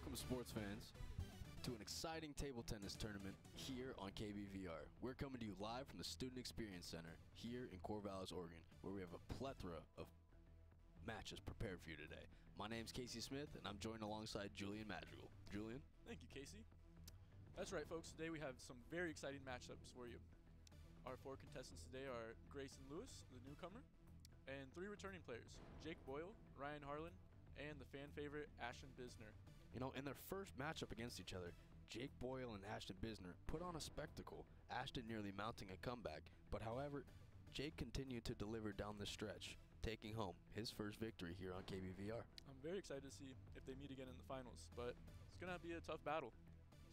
Welcome, sports fans, to an exciting table tennis tournament here on KBVR. We're coming to you live from the Student Experience Center here in Corvallis, Oregon, where we have a plethora of matches prepared for you today. My name's Casey Smith, and I'm joined alongside Julian Madrigal. Julian? Thank you, Casey. That's right, folks. Today we have some very exciting matchups for you. Our four contestants today are Grayson Lewis, the newcomer, and three returning players, Jake Boyle, Ryan Harlan, and the fan favorite, Ashton Bisner. You know, in their first matchup against each other, Jake Boyle and Ashton Bisner put on a spectacle, Ashton nearly mounting a comeback, but however, Jake continued to deliver down the stretch, taking home his first victory here on KBVR. I'm very excited to see if they meet again in the finals, but it's going to be a tough battle.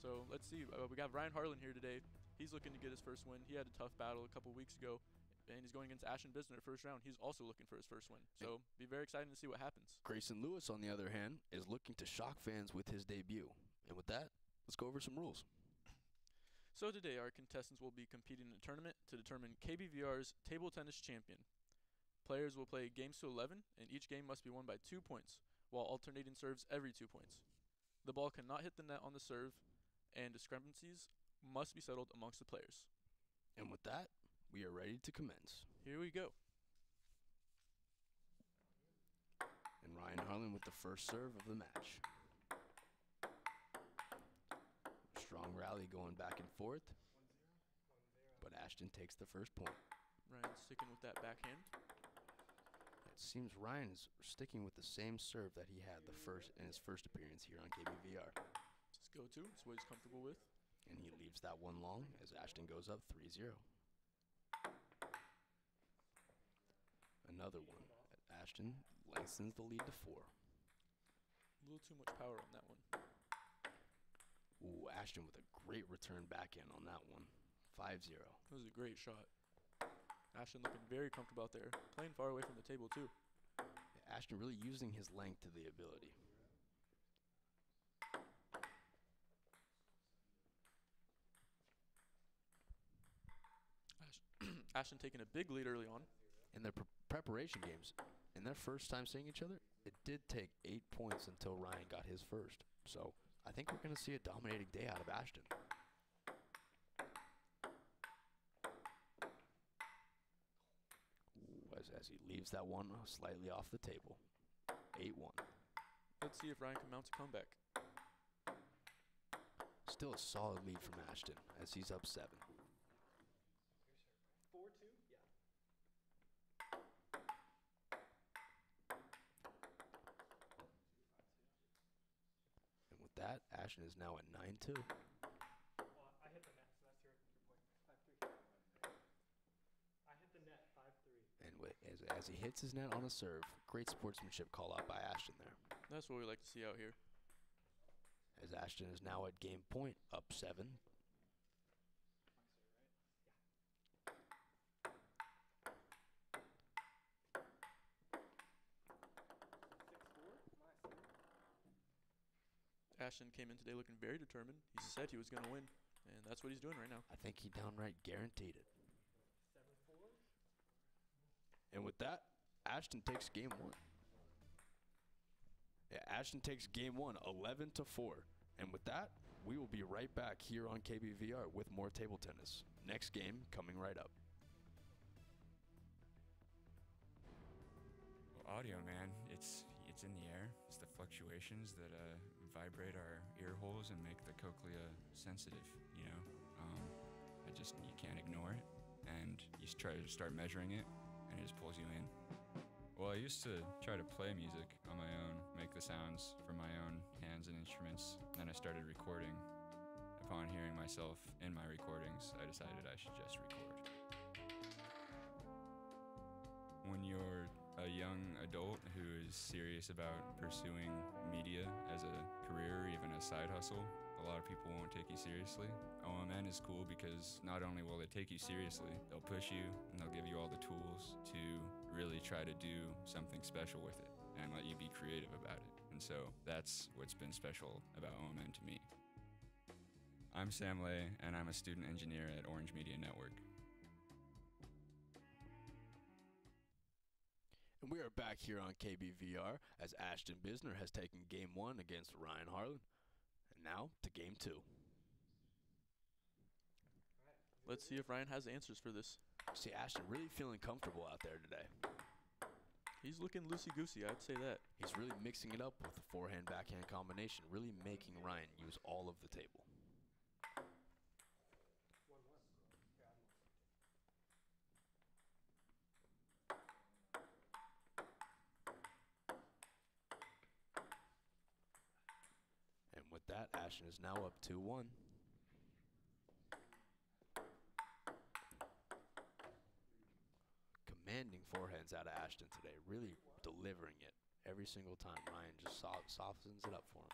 So let's see. We got Ryan Harlan here today. He's looking to get his first win. He had a tough battle a couple weeks ago, and he's going against Ashton Bisner first round. He's also looking for his first win. So be very excited to see what happens. Grayson Lewis, on the other hand, is looking to shock fans with his debut. And with that, let's go over some rules. So today our contestants will be competing in a tournament to determine KBVR's table tennis champion. Players will play games to 11, and each game must be won by 2 points, while alternating serves every 2 points. The ball cannot hit the net on the serve, and discrepancies must be settled amongst the players. And with that, we are ready to commence. Here we go. And Ryan Harlan with the first serve of the match. Strong rally going back and forth, but Ashton takes the first point. Ryan sticking with that backhand. It seems Ryan is sticking with the same serve that he had in his first appearance here on KBVR. Just go to. It's what he's comfortable with. And he leaves that one long as Ashton goes up 3-0. Another one. Ashton lengthens the lead to 4. A little too much power on that one. Ooh, Ashton with a great return backhand on that one. 5-0. That was a great shot. Ashton looking very comfortable out there. Playing far away from the table, too. Yeah, Ashton really using his length to the ability. Ashton taking a big lead early on. In their preparation games, in their first time seeing each other, it did take 8 points until Ryan got his first. So I think we're going to see a dominating day out of Ashton. Ooh, as he leaves that one slightly off the table. 8-1. Let's see if Ryan can mount a comeback. Still a solid lead from Ashton as he's up 7. 4-2? Yeah. And with that, Ashton is now at 9-2. Well, I hit the net, so that's your point. 5-3. I hit the net, 5-3. And as he hits his net on a serve, great sportsmanship call out by Ashton there. That's what we like to see out here. As Ashton is now at game point, up 7. Ashton came in today looking very determined. He said he was going to win, and that's what he's doing right now. I think he downright guaranteed it. 7-4. And with that, Ashton takes game 1. Yeah, Ashton takes game 1, 11-4. And with that, we will be right back here on KBVR with more table tennis. Next game coming right up. Audio, man, it's in the air. It's the fluctuations that vibrate our ear holes and make the cochlea sensitive, you know. You can't ignore it, and you try to start measuring it, and it just pulls you in. Well, I used to try to play music on my own, make the sounds from my own hands and instruments. Then I started recording. Upon hearing myself in my recordings, I decided I should just record. When you're a young adult who is serious about pursuing media as a career or even a side hustle, a lot of people won't take you seriously. OMN is cool because not only will they take you seriously, they'll push you and they'll give you all the tools to really try to do something special with it and let you be creative about it. And so that's what's been special about OMN to me. I'm Sam Lay, and I'm a student engineer at Orange Media Network. And we are back here on KBVR as Ashton Bisner has taken game 1 against Ryan Harlan. now to game 2. Let's see if Ryan has answers for this. See Ashton really feeling comfortable out there today. He's looking loosey-goosey, I'd say that. He's really mixing it up with the forehand-backhand combination, really making Ryan use all of the table. And with that, Ashton is now up 2-1. Commanding forehands out of Ashton today, really delivering it every single time. Ryan just softens it up for him.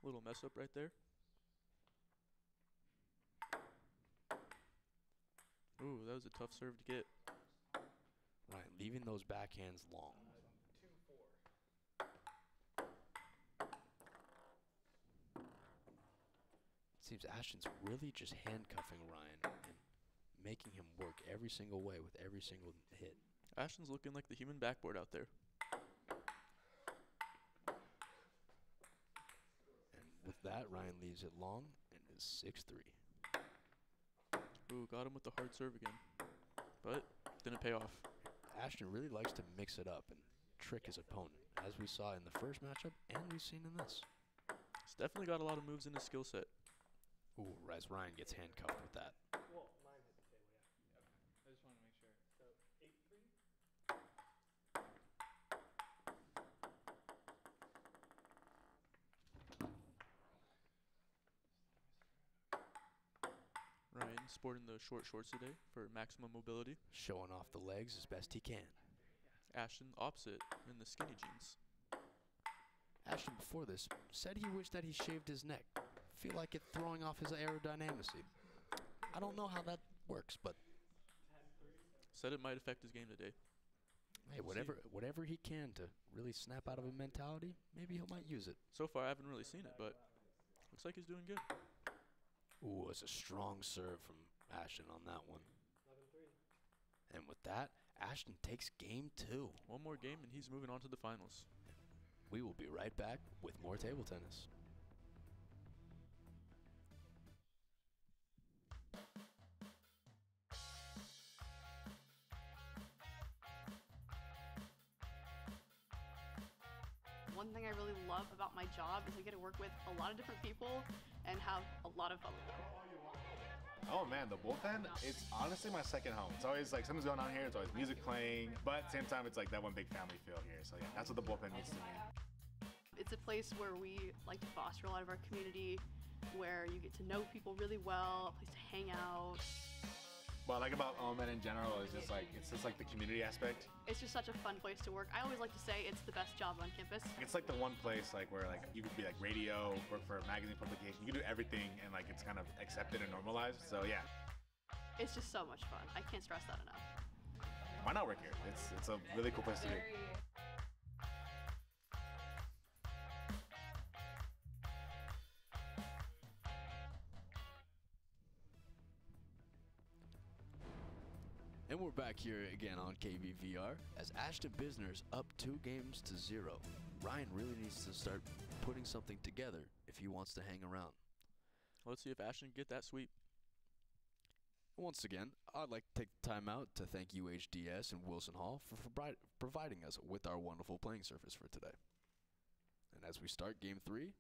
Little mess up right there. Ooh, that was a tough serve to get. Ryan leaving those backhands long. It seems Ashton's really just handcuffing Ryan and making him work every single way with every single hit. Ashton's looking like the human backboard out there. And with that, Ryan leaves it long and is 6-3. Ooh, got him with the hard serve again. But didn't pay off. Ashton really likes to mix it up and trick his opponent, as we saw in the first matchup and we've seen in this. He's definitely got a lot of moves in his skill set. Ooh, as Ryan gets handcuffed with that. Well, mine hit the table, yeah. I just want to make sure. So 8-3. Ryan sporting the short shorts today for maximum mobility. Showing off the legs as best he can. Ashton opposite in the skinny jeans. Ashton before this said he wished that he shaved his neck. Feel like it throwing off his aerodynamicy. I don't know how that works, but Said it might affect his game today. hey, whatever he can to really snap out of a mentality, maybe he might use it. So far, I haven't really seen it, but looks like he's doing good. Ooh, it's a strong serve from Ashton on that one. 11-3. And with that, Ashton takes game 2. One more game, and he's moving on to the finals. We will be right back with more table tennis. One thing I really love about my job is I get to work with a lot of different people and have a lot of fun with them. Oh man, the bullpen, it's honestly my second home. It's always like something's going on here, it's always music playing, but at the same time it's like that one big family feel here. So yeah, that's what the bullpen means to me. It's a place where we like to foster a lot of our community, where you get to know people really well, a place to hang out. What I like about OMN in general is just like, it's just like the community aspect. It's just such a fun place to work. I always like to say it's the best job on campus. It's like the one place like where like you could be like radio, work for a magazine publication, you can do everything and like it's kind of accepted and normalized. So yeah. It's just so much fun. I can't stress that enough. Why not work here? It's a really cool place to be. And we're back here again on KBVR as Ashton Bisner's up 2-0. Ryan really needs to start putting something together if he wants to hang around. Let's see if Ashton can get that sweep. Once again, I'd like to take the time out to thank UHDS and Wilson Hall for providing us with our wonderful playing surface for today. And as we start game 3,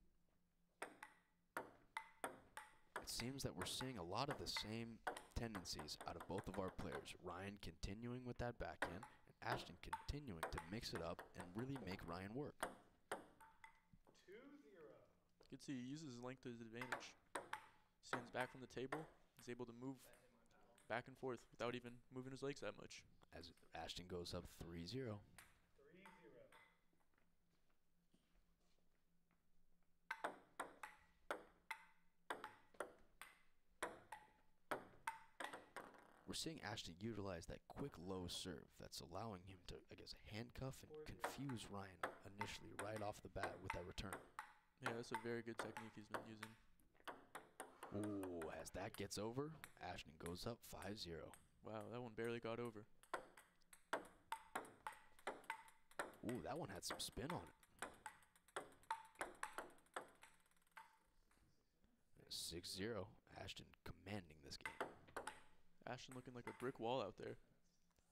it seems that we're seeing a lot of the same tendencies out of both of our players. Ryan continuing with that backhand, and Ashton continuing to mix it up and really make Ryan work. 2-0. You can see he uses his length to his advantage. Stands back from the table. He's able to move back and forth without even moving his legs that much. As Ashton goes up 3-0. 3-0. We're seeing Ashton utilize that quick low serve that's allowing him to, I guess, handcuff and confuse Ryan initially right off the bat with that return. Yeah, that's a very good technique he's been using. Ooh, as that gets over, Ashton goes up 5-0. Wow, that one barely got over. Ooh, that one had some spin on it. 6-0. Ashton commanding this game. Ashton looking like a brick wall out there.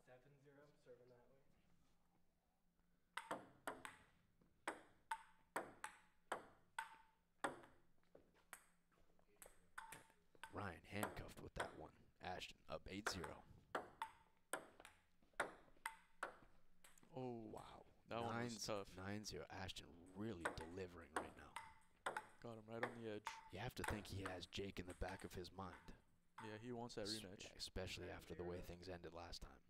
7-0. Serving that way. Ryan handcuffed with that one. Ashton up 8-0. Oh, Wow. that one was tough. 9-0. Ashton really delivering right now. Got him right on the edge. You have to think he has Jake in the back of his mind. Yeah, he wants that rematch. Yeah, especially after the way things ended last time.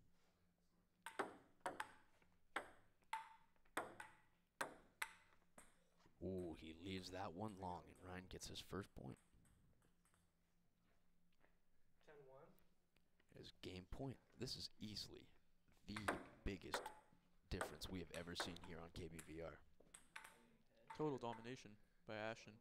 Ooh, he leaves that one long, and Ryan gets his first point. 10-1. His game point. This is easily the biggest difference we have ever seen here on KBVR. Total domination by Ashton.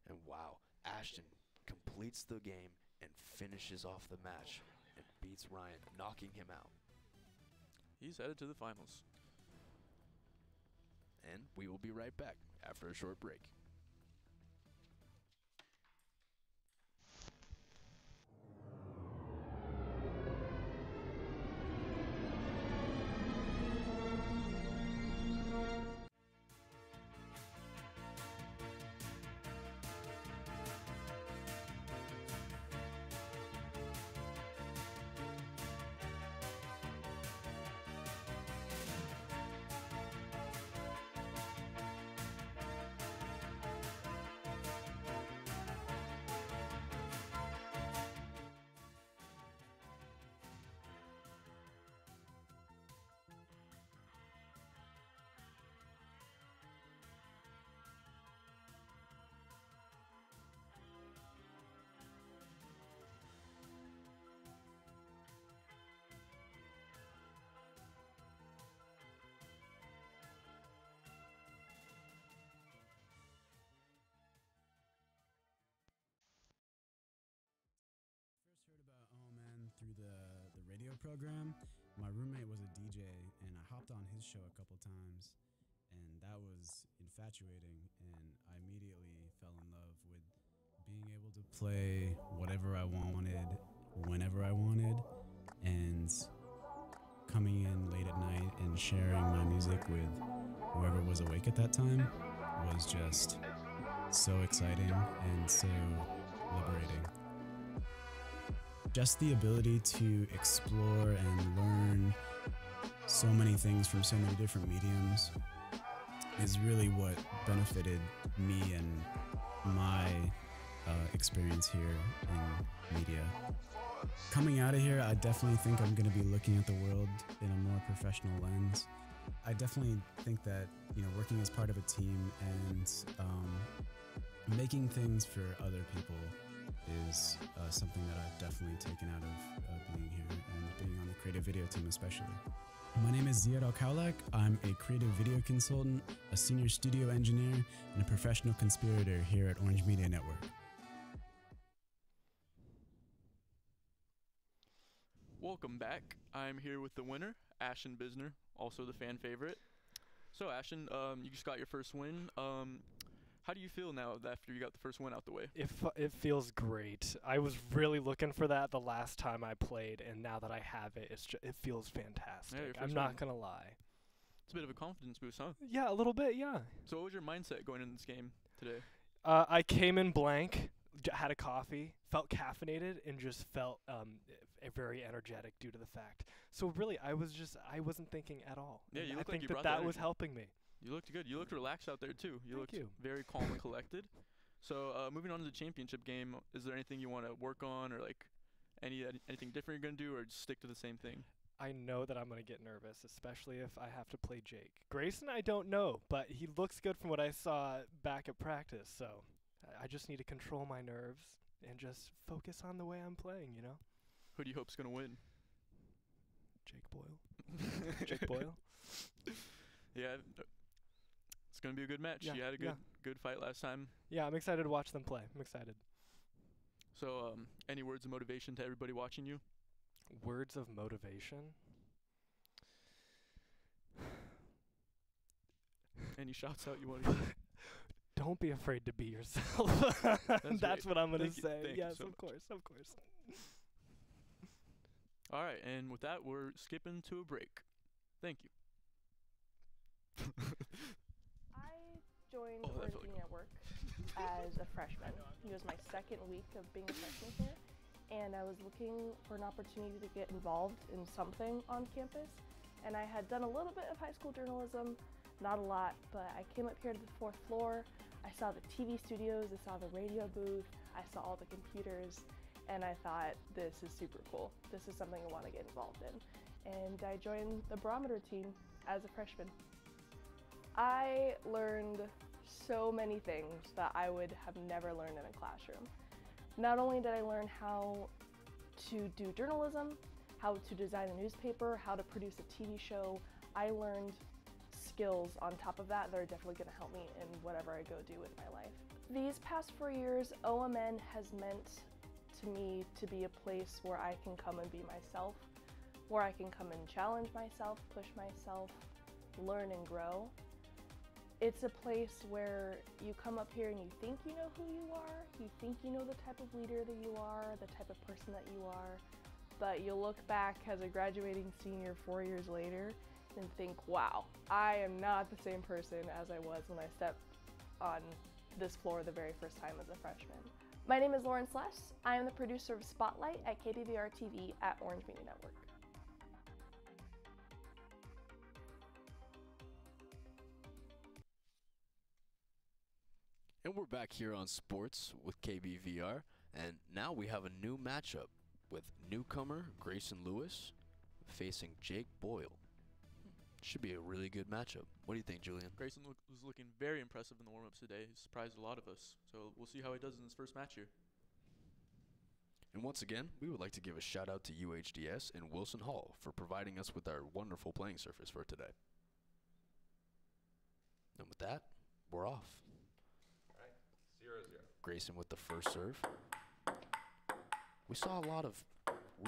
And wow, Ashton completes the game and finishes off the match and beats Ryan, knocking him out. He's headed to the finals. And we will be right back after a short break. Through the radio program. My roommate was a DJ, and I hopped on his show a couple times, and that was infatuating, and I immediately fell in love with being able to play whatever I wanted, whenever I wanted, and coming in late at night and sharing my music with whoever was awake at that time was just so exciting and so liberating. Just the ability to explore and learn so many things from so many different mediums is really what benefited me and my experience here in media. Coming out of here, I definitely think I'm going to be looking at the world in a more professional lens. I definitely think that, working as part of a team and making things for other people is something that I've definitely taken out of being here and being on the creative video team especially. My name is Ziad Al-Kaulak. I'm a creative video consultant, a senior studio engineer, and a professional conspirator here at Orange Media Network. Welcome back. I'm here with the winner, Ashton Bisner, also the fan favorite. So Ashton, you just got your first win. How do you feel now after you got the first win out the way? It feels great. I was really looking for that the last time I played, and now that I have it, it feels fantastic. Yeah, I'm not gonna lie. It's a bit of a confidence boost, huh? Yeah, a little bit. Yeah. So what was your mindset going into this game today? I came in blank, had a coffee, felt caffeinated, and just felt very energetic due to the fact. So really, I wasn't thinking at all. Yeah, you I look like think you that brought that the was energy. helping me. You looked good. You looked relaxed out there too. Thank you. Very calm and collected. So moving on to the championship game, is there anything you want to work on, or like anything different you're gonna do, or just stick to the same thing? I know that I'm gonna get nervous, especially if I have to play Jake. Grayson, I don't know, but he looks good from what I saw back at practice. So I just need to control my nerves and just focus on the way I'm playing. Who do you hope's gonna win? Jake Boyle. Jake Boyle. Yeah, it's gonna be a good match. Yeah, You had a good fight last time. Yeah, I'm excited to watch them play. I'm excited. So, any words of motivation to everybody watching you? Words of motivation? Any shouts out you want to give? don't be afraid to be yourself. That's great. what I'm going to Thank you. say. Thank you Yes, so of much. course, of course. All right, and with that, we're skipping to a break. Thank you. I joined Oh, that Orange felt Media Network as a freshman. It was my second week of being a freshman here, and I was looking for an opportunity to get involved in something on campus. And I had done a little bit of high school journalism, not a lot, but I came up here to the 4th floor. I saw the TV studios, I saw the radio booth, I saw all the computers, and I thought, this is super cool. This is something I want to get involved in. And I joined the barometer team as a freshman. I learned so many things that I would have never learned in a classroom. Not only did I learn how to do journalism, how to design a newspaper, how to produce a TV show, I learned skills on top of that that are definitely going to help me in whatever I go do with my life. These past 4 years, OMN has meant to me to be a place where I can come and be myself, where I can come and challenge myself, push myself, learn and grow. It's a place where you come up here and you think you know who you are, you think you know the type of leader that you are, the type of person that you are, but you look back as a graduating senior 4 years later and think, wow, I am not the same person as I was when I stepped on this floor the very first time as a freshman. My name is Lauren Sless. I am the producer of Spotlight at KBVR-TV at Orange Media Network. And we're back here on Sports with KBVR, and now we have a new matchup with newcomer Grayson Lewis facing Jake Boyle. Should be a really good matchup. What do you think, Julian? Grayson was looking very impressive in the warm-ups today. He surprised a lot of us. So we'll see how he does in his first match here. And once again, we would like to give a shout out to UHDS and Wilson Hall for providing us with our wonderful playing surface for today. And with that, we're off. All right, 0-0. Grayson with the first serve. We saw a lot of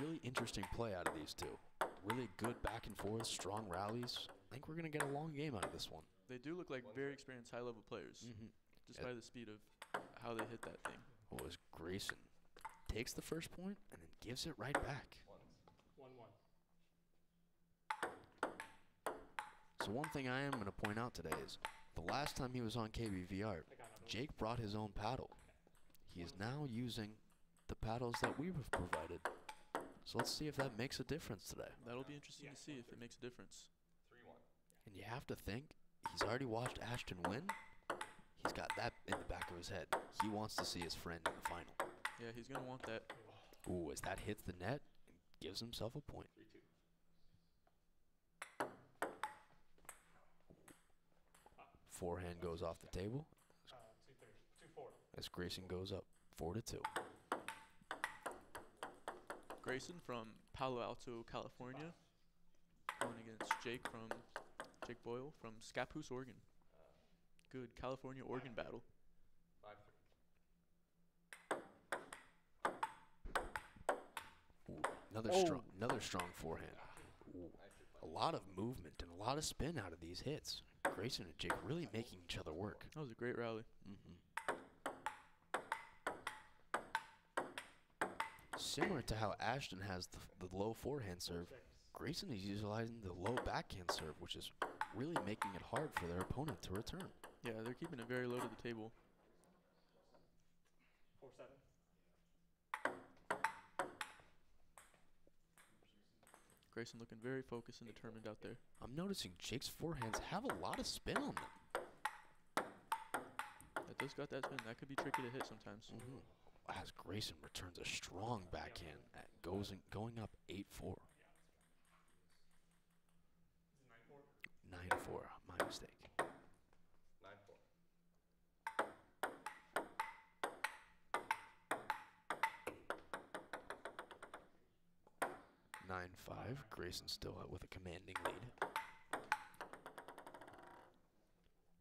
really interesting play out of these two. Really good back and forth, strong rallies. I think we're going to get a long game out of this one. They do look like very experienced high-level players, just by the speed of how they hit that thing. Oh, as Grayson takes the first point and then gives it right back. 1-1. So one thing I am going to point out today is the last time he was on KBVR, Jake brought his own paddle. He is now using the paddles that we have provided. So let's see if that makes a difference today. That'll be interesting to see if it makes a difference. 3-1. And you have to think, he's already watched Ashton win. He's got that in the back of his head. He wants to see his friend in the final. Yeah, he's going to want that. Ooh, as that hits the net, gives himself a point. 3-2. Forehand goes off the table 2-4. as Grayson goes up 4-2. Grayson from Palo Alto, California, going against Jake Boyle from Scappoose, Oregon. Good California-Oregon battle. 5-3. Ooh, another strong forehand. Ooh, a lot of movement and a lot of spin out of these hits. Grayson and Jake really making each other work. That was a great rally. Similar to how Ashton has the low forehand serve, Grayson is utilizing the low backhand serve, which is really making it hard for their opponent to return. Yeah, they're keeping it very low to the table. 4-7. Grayson looking very focused and determined out there. I'm noticing Jake's forehands have a lot of spin on them. That does got that spin. That could be tricky to hit sometimes. As Grayson returns a strong backhand, going up 8-4. 9-4, my mistake. 9-4. 9-5. Grayson still out with a commanding lead.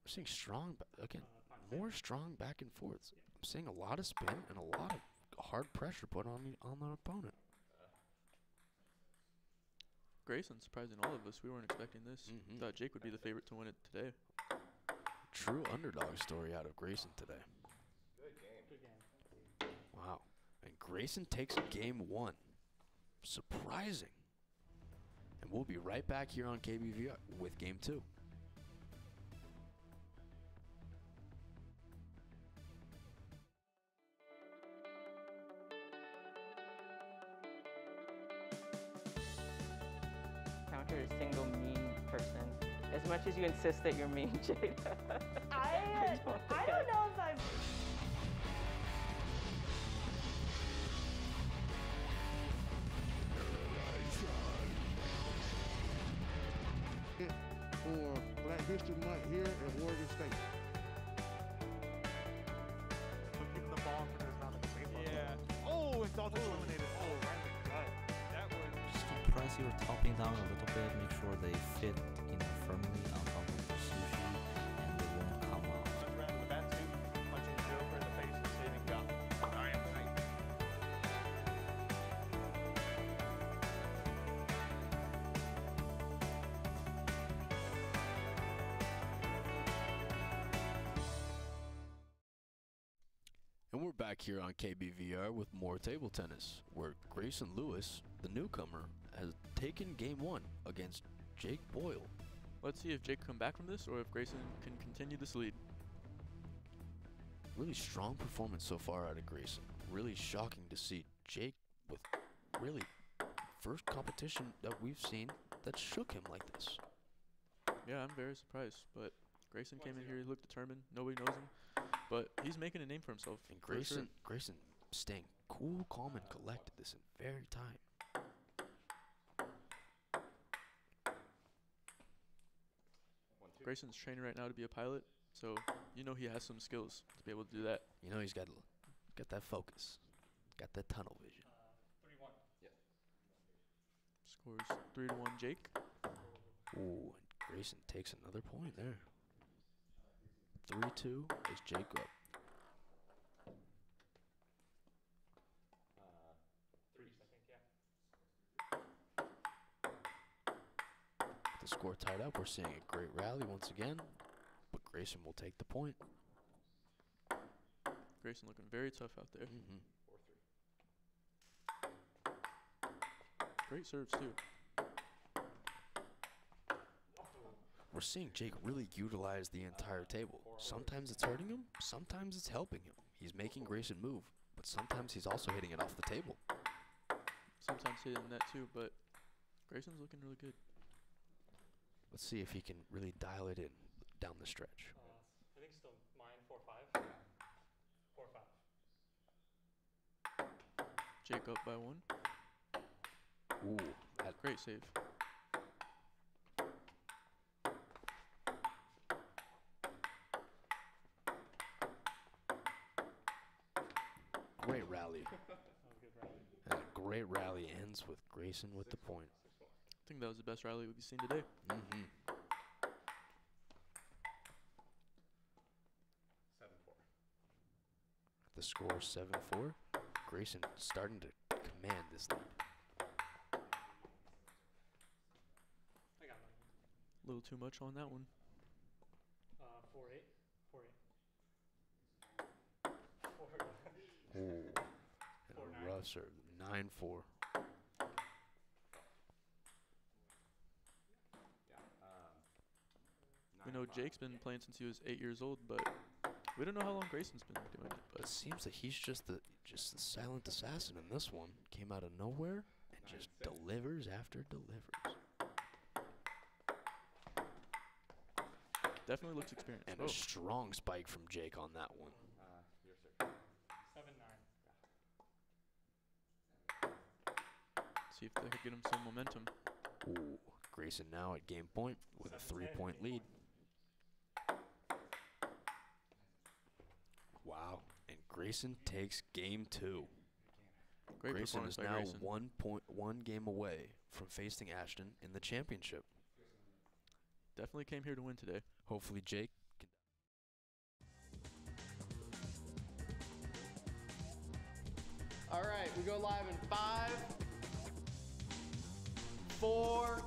We're seeing strong, again, more strong back and forths. I'm seeing a lot of spin and a lot of hard pressure put on the opponent. Grayson surprising all of us. We weren't expecting this. Thought Jake would be the favorite to win it today. True underdog story out of Grayson today. Good game. Good game. Wow. And Grayson takes game 1. Surprising. And we'll be right back here on KBVR with game 2. Counter a single mean person. As much as you insist that you're mean, Jada. I don't know if I've. For Black History Month here at Oregon State. Keeping the ball in front of his mouth like a baseball. Yeah. Oh, and Santos eliminated. Oh, right in the gut. That was. Just press your topping down a little bit, make sure they fit firmly on top of the sushi and they won't come out. Around with that too, punching Joker in the face and saving God. I am tight. And we're back here on KBVR with more table tennis, where Grayson Lewis, the newcomer, has taken game 1 against Jake Boyle. Let's see if Jake can come back from this or if Grayson can continue this lead. Really strong performance so far out of Grayson. Really shocking to see Jake with really first competition that we've seen that shook him like this. Yeah, I'm very surprised, but Grayson came in here, he looked determined, nobody knows him, but he's making a name for himself. And for sure. Grayson staying cool, calm, and collected this very time. Grayson's training right now to be a pilot, so you know he has some skills to be able to do that. You know he's got that focus, got that tunnel vision. 3-1. Yep. Scores 3-1 Jake. Ooh, and Grayson takes another point there. 3-2 is Jake up. 3, I think, yeah. The score tied up. We're seeing a great rally once again, but Grayson will take the point. Grayson looking very tough out there. 4-3. Great serves too. We're seeing Jake really utilize the entire table. Sometimes it's hurting him, sometimes it's helping him. He's making Grayson move, but sometimes he's also hitting it off the table. Sometimes hitting net too, but Grayson's looking really good. Let's see if he can really dial it in down the stretch. I think still mine 4-5. 4-5. Jake up by 1. Ooh, that Great save. great rally. That was a good rally. And a great rally ends with Grayson with the point. I think that was the best rally we've seen today. Mm-hmm. 7-4. The score is 7-4. Grayson starting to command this lead. I got mine. A little too much on that one. 4-8. 4-8. 4. Ooh. And a rough serve. 9-4. We know Jake's been playing since he was 8 years old, but we don't know how long Grayson's been doing it. But It seems that he's just the silent assassin in this one. Came out of nowhere and just delivers after delivers. definitely looks experienced. And a strong spike from Jake on that one. Your serve. 7-9. See if they could get him some momentum. Ooh, Grayson now at game point with a 3-point lead. Wow, and Grayson takes game 2. Great Grayson performance is by now Grayson. 1 game away from facing Ashton in the championship. Definitely came here to win today. Hopefully Jake can. All right, we go live in 5, 4,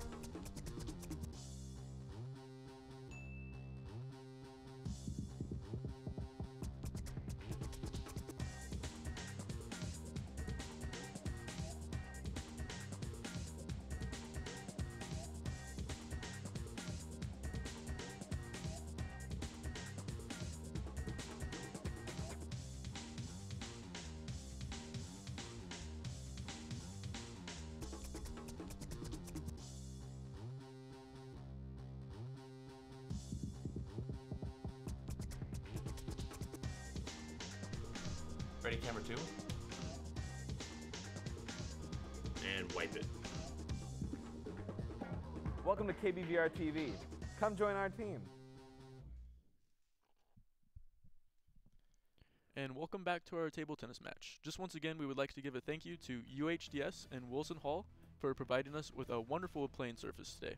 Ready, camera 2. And wipe it. Welcome to KBVR-TV. Come join our team. And welcome back to our table tennis match. Just once again, we would like to give a thank you to UHDS and Wilson Hall for providing us with a wonderful playing surface today.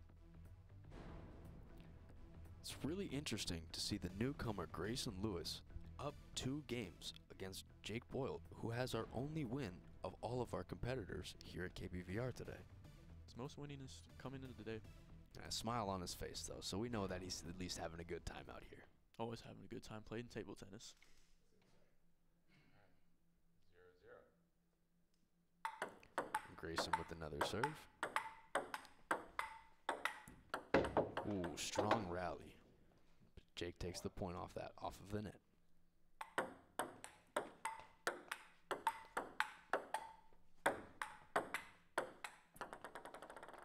It's really interesting to see the newcomer Grayson Lewis up 2 games against Jake Boyle, who has our only win of all of our competitors here at KBVR today. His most winningest coming into the day. A smile on his face, though, so we know that he's at least having a good time out here. Always having a good time playing table tennis. 0-0. Grayson with another serve. Ooh, strong rally. Jake takes the point off of the net.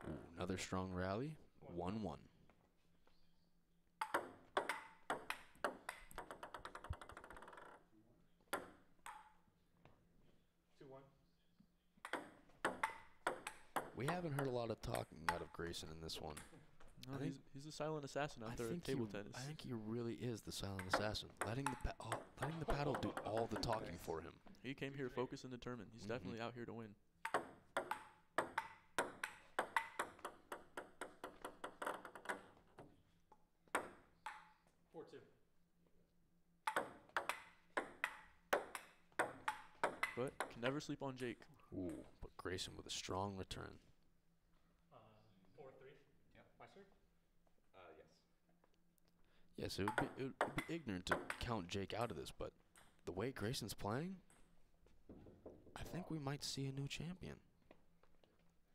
Ooh, another strong rally. 1-1. 2-1. We haven't heard a lot of talking out of Grayson in this one. No, he's a silent assassin out there at table tennis. I think he really is the silent assassin, letting the paddle do all the talking for him. He came here focused and determined. He's definitely out here to win. 4-2. But can never sleep on Jake. Ooh, but Grayson with a strong return. 4-3. Yep. My serve? Yes. Yes, it would be ignorant to count Jake out of this, but the way Grayson's playing, I think we might see a new champion.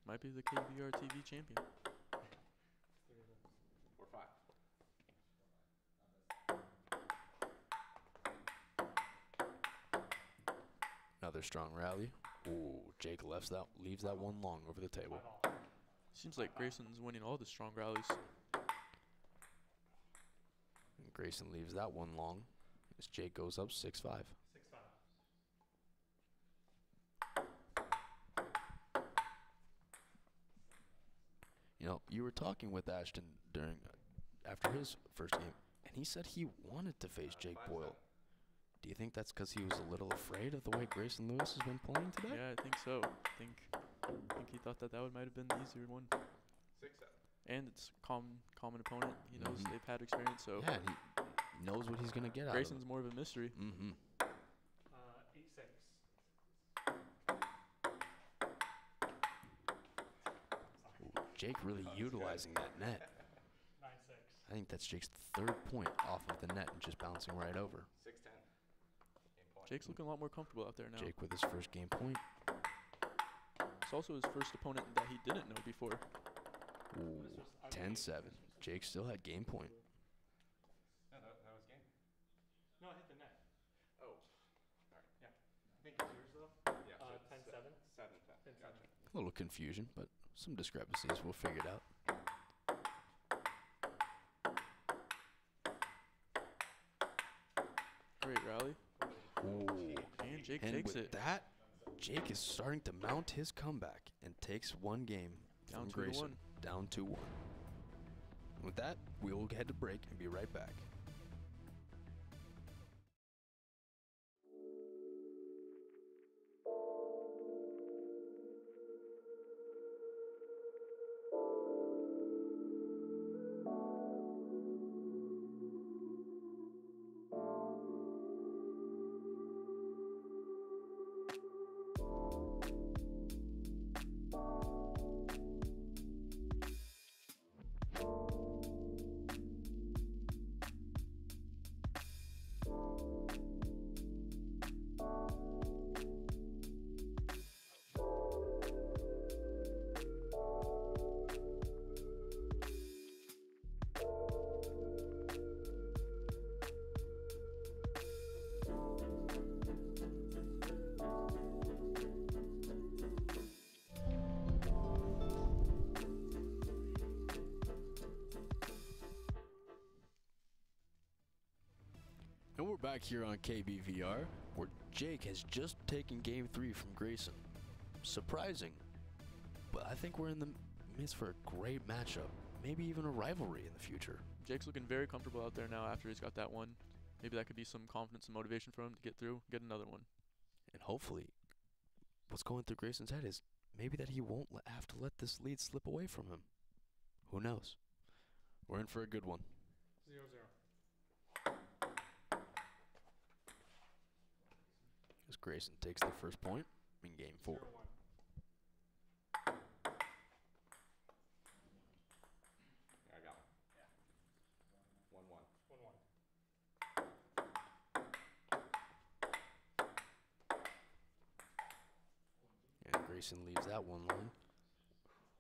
Might be the KBVR-TV champion. 4-5. Another strong rally. Ooh, Jake leaves that one long over the table. Seems like Grayson's winning all the strong rallies. And Grayson leaves that one long as Jake goes up 6-5. 6-5. You know, you were talking with Ashton after his first game, and he said he wanted to face Jake Boyle. Do you think that's because he was a little afraid of the way Grayson Lewis has been playing today? Yeah, I think so. I think he thought that might have been the easier one. 6-7. And it's common opponent. He knows they've had experience, so Yeah, and he knows what he's going to get out of Grayson's it. more of a mystery. 8-6. Jake really utilizing that net. 9-6. I think that's Jake's 3rd point off of the net and just bouncing right over. 6-10. Game point. Jake's looking a lot more comfortable out there now. Jake with his first game point. It's also his first opponent that he didn't know before. Ooh, 10-7. Jake still had game point. No, that was game. No, I hit the net. Oh. All right. Yeah. I think it's yours, though. Yeah. 10-7. 7-10. Gotcha. A little confusion, but some discrepancies. We'll figure it out. Great rally. Ooh. And Jake And takes with it. that, Jake is starting to mount his comeback and takes one game Down from 2-1. Grayson. Down 2-1. With that, we will head to break and be right back. And we're back here on KBVR. where Jake has just taken game 3 from Grayson. Surprising, but I think we're in the midst for a great matchup, maybe even a rivalry in the future. Jake's looking very comfortable out there now after he's got that one. Maybe that could be some confidence and motivation for him to get through, get another one. And hopefully, what's going through Grayson's head is maybe that he won't have to let this lead slip away from him. Who knows? We're in for a good one. 0-0. As Grayson takes the first point in game 4. 0-1. Yeah, I got one. Yeah. 1-1. 1-1. And Grayson leaves that one long.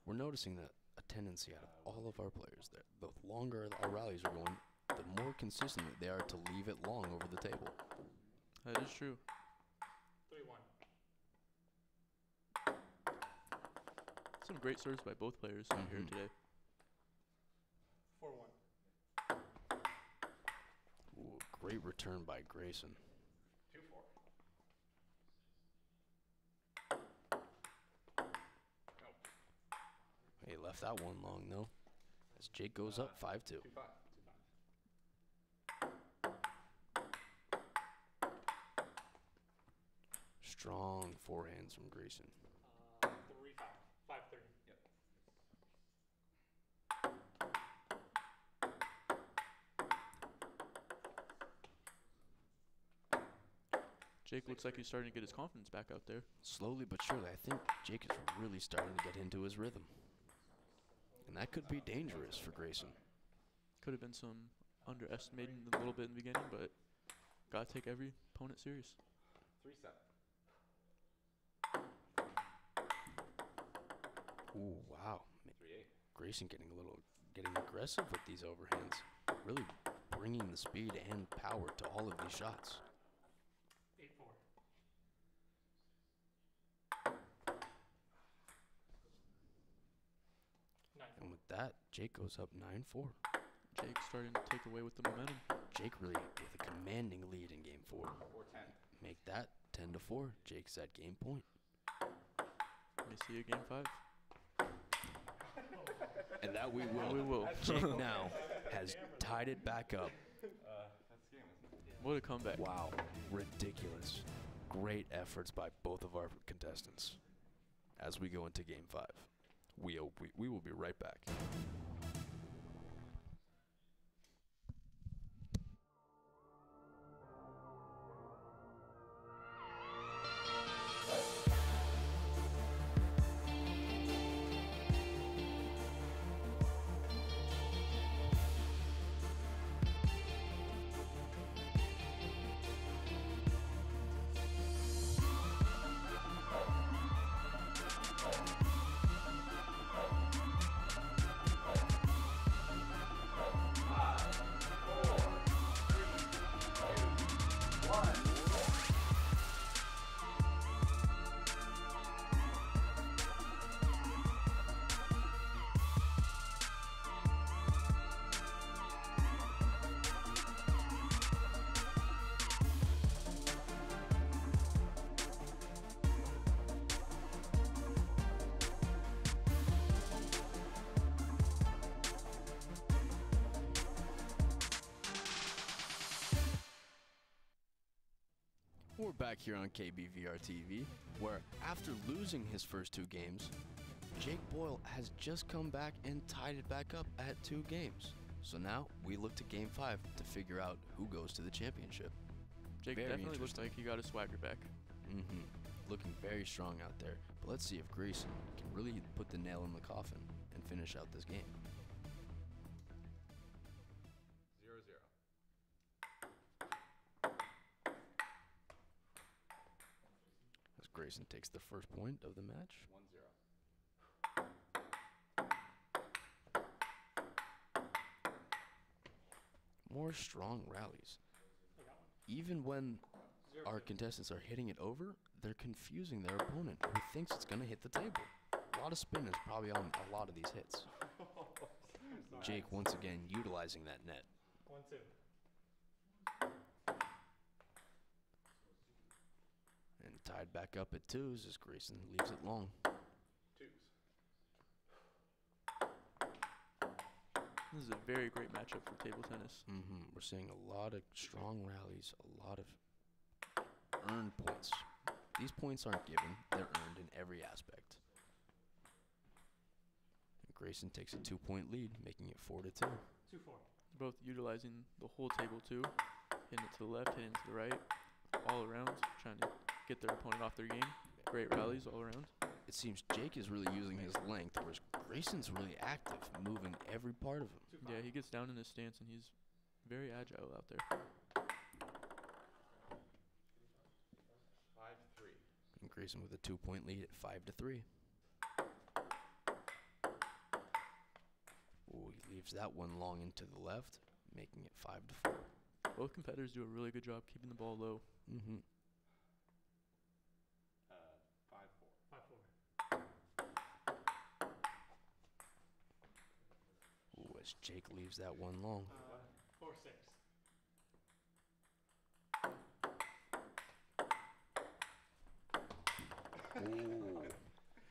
We're noticing that a tendency out of all of our players there. The longer our rallies are going, the more consistent they are to leave it long over the table. That is true. 3-1. Some great serves by both players here today. 4-1. Ooh, great return by Grayson. 2-4. He left that one long though. As Jake goes up 5-2. 2-5. Strong forehands from Grayson. 3-5. 5-3. Yep. Jake looks like he's starting to get his confidence back out there. Slowly but surely, I think Jake is really starting to get into his rhythm. And that could be dangerous for Grayson. Could have been some underestimating a little bit in the beginning, but gotta take every opponent serious. 3-7. Ooh, wow. 3-8. Grayson getting aggressive with these overhands. Really bringing the speed and power to all of these shots. 8-4. And with that, Jake goes up 9-4. Jake's starting to take away with the momentum. Jake really with a commanding lead in game 4. 4-10. Make that 10-4. Jake's at game point. Let me see you game 5. And that we will. We will. Jake now has tied it back up. That's the game, isn't it? What a comeback. Wow. Ridiculous. Great efforts by both of our contestants. As we go into game 5. We will be right back. We're back here on KBVR-TV, where after losing his first 2 games, Jake Boyle has just come back and tied it back up at 2 games. So now we look to game 5 to figure out who goes to the championship. Jake Very definitely looks like he got his swagger back. Looking very strong out there. But let's see if Grayson can really put the nail in the coffin and finish out this game. 0-0. As Grayson takes the first point of the match. 1-0. More strong rallies. Even when our contestants are hitting it over, they're confusing their opponent who thinks it's going to hit the table. A lot of spin is probably on a lot of these hits. Jake once again utilizing that net. 1-2. tied back up at 2s as Grayson leaves it long. 2s. This is a very great matchup for table tennis. We're seeing a lot of strong rallies, a lot of earned points. These points aren't given, they're earned in every aspect. And Grayson takes a 2-point lead, making it 4-2. 2-4. Both utilizing the whole table too, hitting it to the left, hitting it to the right, all around, trying to get their opponent off their game. Great rallies all around. It seems Jake is really using his length, whereas Grayson's really active, moving every part of him. Yeah, he gets down in his stance and he's very agile out there. 5-3. And Grayson with a 2-point lead at 5-3. Ooh, he leaves that one long into the left, making it 5-4. Both competitors do a really good job keeping the ball low. 5-4. Ooh, as Jake leaves that one long. 4-6. Ooh.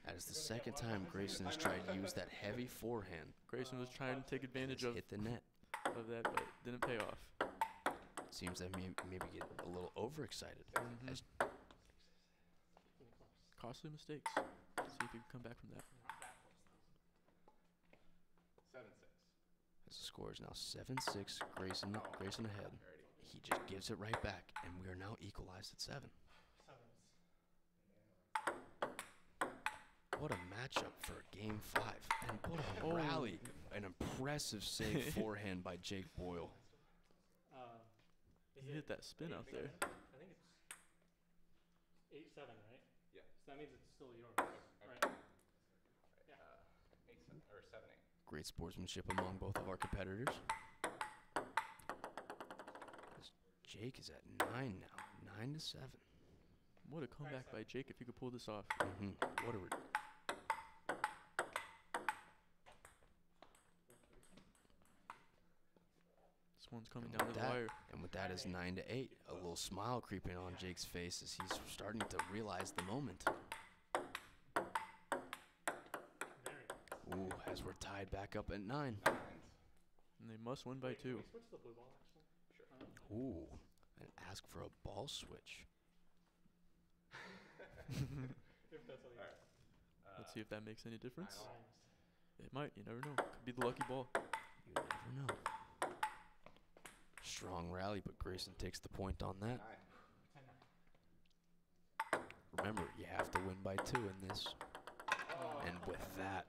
That is the second time Grayson has tried to use that heavy forehand. Grayson was trying to take advantage of hit the net. That, but didn't pay off. Seems that maybe get a little overexcited. As Costly mistakes. See if you can come back from that. 7-6. as the score is now 7-6, Grayson ahead. He just gives it right back, and we are now equalized at 7. What a matchup for Game 5. And what a rally. An impressive save forehand by Jake Boyle. He hit that spin out there. I think it's 8-7, right? Yeah. So that means it's still yours, right? Yeah. 8-7 or 7-8. Great sportsmanship among both of our competitors. Jake is at 9 now, 9-7. What a comeback by Jake if he could pull this off. What a This one's coming down the wire. And with that is 9-8. A little smile creeping on Jake's face as he's starting to realize the moment. Ooh, as we're tied back up at 9. And they must win by 2. Can we switch the blue ball, actually? Sure. Ooh, and ask for a ball switch. If that's all you want. Let's see if that makes any difference. It might, you never know. Could be the lucky ball. You never know. Strong rally, but Grayson takes the point on that. Remember, you have to win by 2 in this. And with that,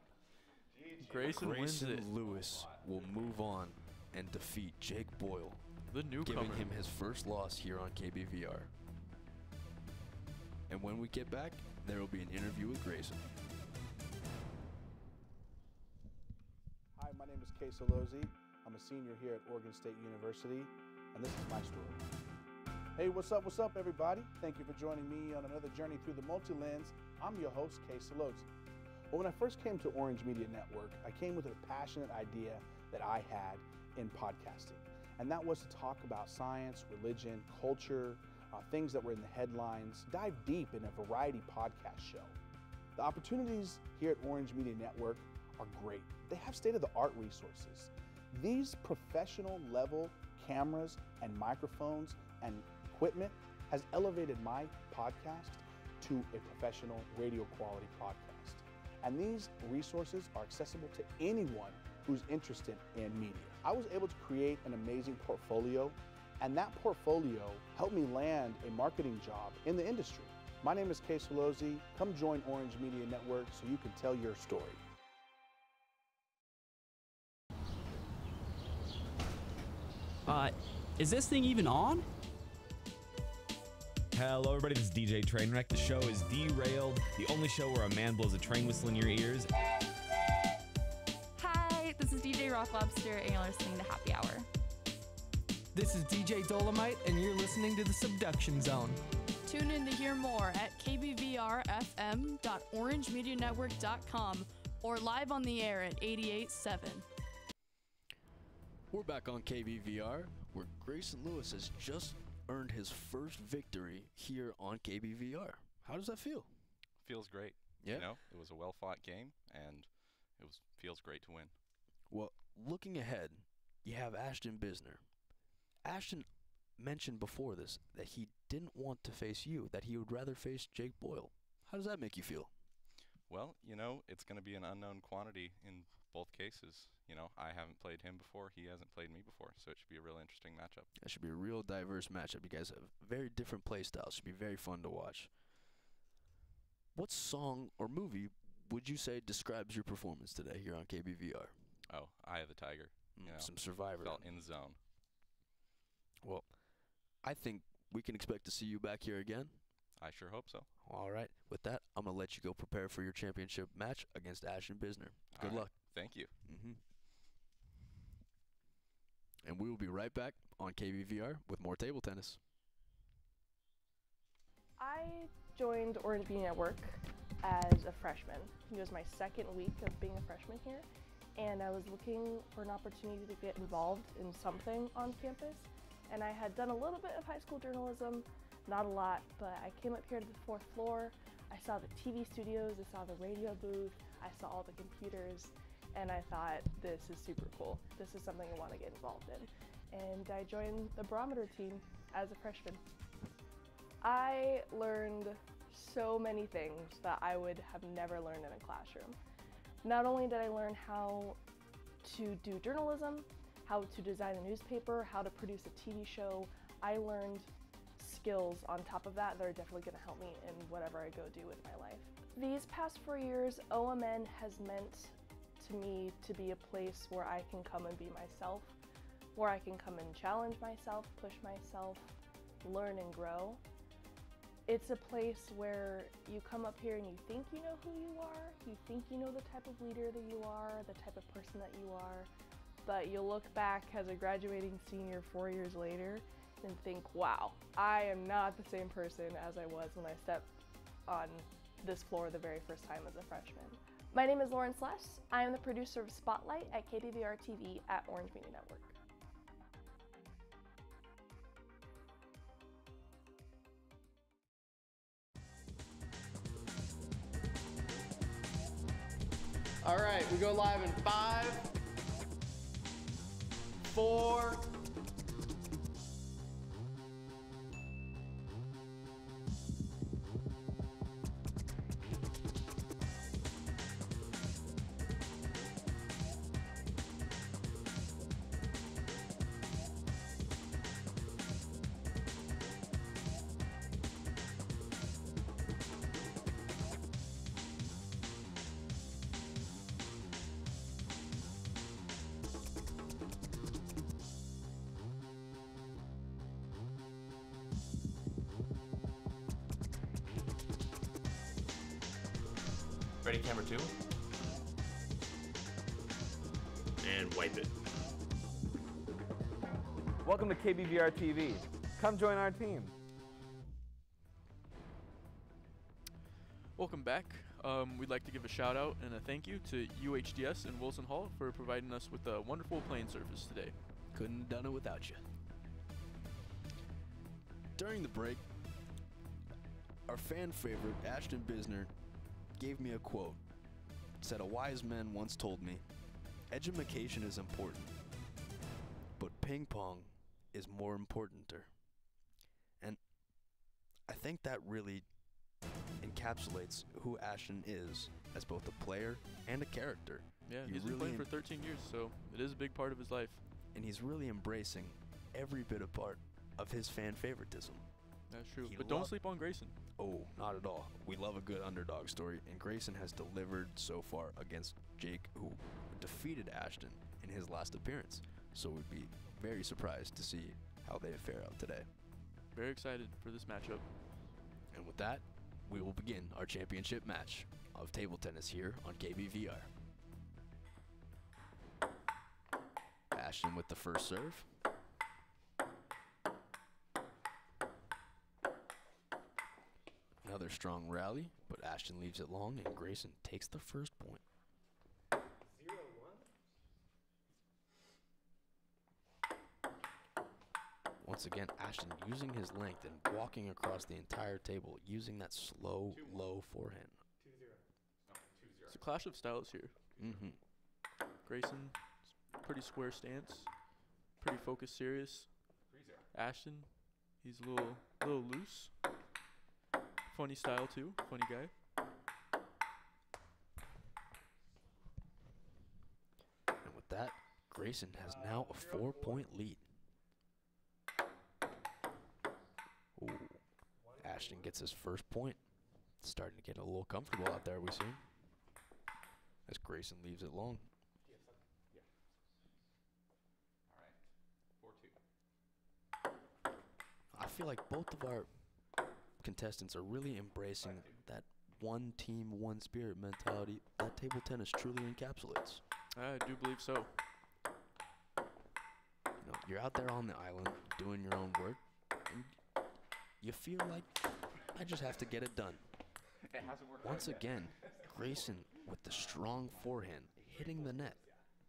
Grayson wins it. Lewis will move on and defeat Jake Boyle, the newcomer, giving him his first loss here on KBVR. And when we get back, there will be an interview with Grayson. Hi, my name is Keady. I'm a senior here at Oregon State University, and this is my story. Hey, what's up, everybody? Thank you for joining me on another journey through the multi-lens. I'm your host, Keady. Well, when I first came to Orange Media Network, I came with a passionate idea that I had in podcasting, and that was to talk about science, religion, culture, things that were in the headlines, dive deep in a variety podcast show. The opportunities here at Orange Media Network are great. They have state-of-the-art resources. These professional level cameras and microphones and equipment has elevated my podcast to a professional radio quality podcast. And these resources are accessible to anyone who's interested in media. I was able to create an amazing portfolio, and that portfolio helped me land a marketing job in the industry. My name is Keady. Come join Orange Media Network so you can tell your story. Is this thing even on? Hello everybody, this is DJ Trainwreck. The show is Derailed, the only show where a man blows a train whistle in your ears. Hi, this is DJ Rock Lobster, and you're listening to Happy Hour. This is DJ Dolomite, and you're listening to The Subduction Zone. Tune in to hear more at kbvrfm.orangemedianetwork.com or live on the air at 88.7. We're back on KBVR, where Grayson Lewis has just earned his first victory here on KBVR. How does that feel? Feels great. Yeah. You know, it was a well-fought game, and feels great to win. Well, looking ahead, you have Ashton Bisner. Ashton mentioned before this that he didn't want to face you, that he would rather face Jake Boyle. How does that make you feel? Well, you know, it's going to be an unknown quantity in both cases. You know, I haven't played him before. He hasn't played me before, so it should be a real interesting matchup. That should be a real diverse matchup. You guys have very different play styles. Should be very fun to watch. What song or movie would you say describes your performance today here on KBVR? Oh, Eye of the Tiger. You know, some Survivor. Felt in the zone. Well, I think we can expect to see you back here again. I sure hope so. All right. With that, I'm going to let you go prepare for your championship match against Ashton Bisner. Good luck. Thank you. And we will be right back on KBVR with more table tennis. I joined Orange Beanie Network as a freshman. It was my second week of being a freshman here, and I was looking for an opportunity to get involved in something on campus. And I had done a little bit of high school journalism, not a lot, but I came up here to the 4th floor. I saw the TV studios, I saw the radio booth, I saw all the computers, and I thought, this is super cool. This is something I want to get involved in. And I joined the barometer team as a freshman. I learned so many things that I would have never learned in a classroom. Not only did I learn how to do journalism, how to design a newspaper, how to produce a TV show, I learned skills on top of that that are definitely going to help me in whatever I go do in my life. These past 4 years, OMN has meant to me to be a place where I can come and be myself, where I can come and challenge myself, push myself, learn and grow. It's a place where you come up here and you think you know who you are, you think you know the type of leader that you are, the type of person that you are, but you look back as a graduating senior 4 years later and think, wow, I am not the same person as I was when I stepped on this floor the very first time as a freshman. My name is Lauren Sless. I am the producer of Spotlight at KBVR-TV at Orange Media Network. All right, we go live in 5, 4, Ready, camera 2. And wipe it. Welcome to KBVR-TV. Come join our team. Welcome back. We'd like to give a shout out and a thank you to UHDS and Wilson Hall for providing us with a wonderful playing surface today. Couldn't have done it without you. During the break, our fan favorite, Ashton Bisner, gave me a quote. It said, "A wise man once told me, education is important, but ping pong is more importanter." And I think that really encapsulates who Ashton is as both a player and a character. Yeah, he's been playing for 13 years, so it is a big part of his life. And he's really embracing every bit of part of his fan favoritism. That's true, but don't sleep on Grayson. Oh, not at all. We love a good underdog story, and Grayson has delivered so far against Jake, who defeated Ashton in his last appearance. So we'd be very surprised to see how they fare out today. Very excited for this matchup. And with that, we will begin our championship match of table tennis here on KBVR. Ashton with the first serve. Another strong rally, but Ashton leaves it long, and Grayson takes the first point. 0-1. Once again, Ashton using his length and walking across the entire table, using that slow, low forehand. 2-0. It's a clash of styles here. Mm-hmm. Grayson, pretty square stance, pretty focused, serious. 3-0. Ashton, he's a little loose. Funny style too, funny guy. And with that, Grayson has now a 4-point lead. Ooh. Ashton gets his first point. Starting to get a little comfortable out there, we see. As Grayson leaves it long. All right. 4-2. I feel like both of our contestants are really embracing that one team, one spirit mentality that table tennis truly encapsulates. I do believe so. You know, you're out there on the island doing your own work, and you feel like I just have to get it done. It hasn't worked Once out yet. again, Grayson with the strong forehand hitting the net.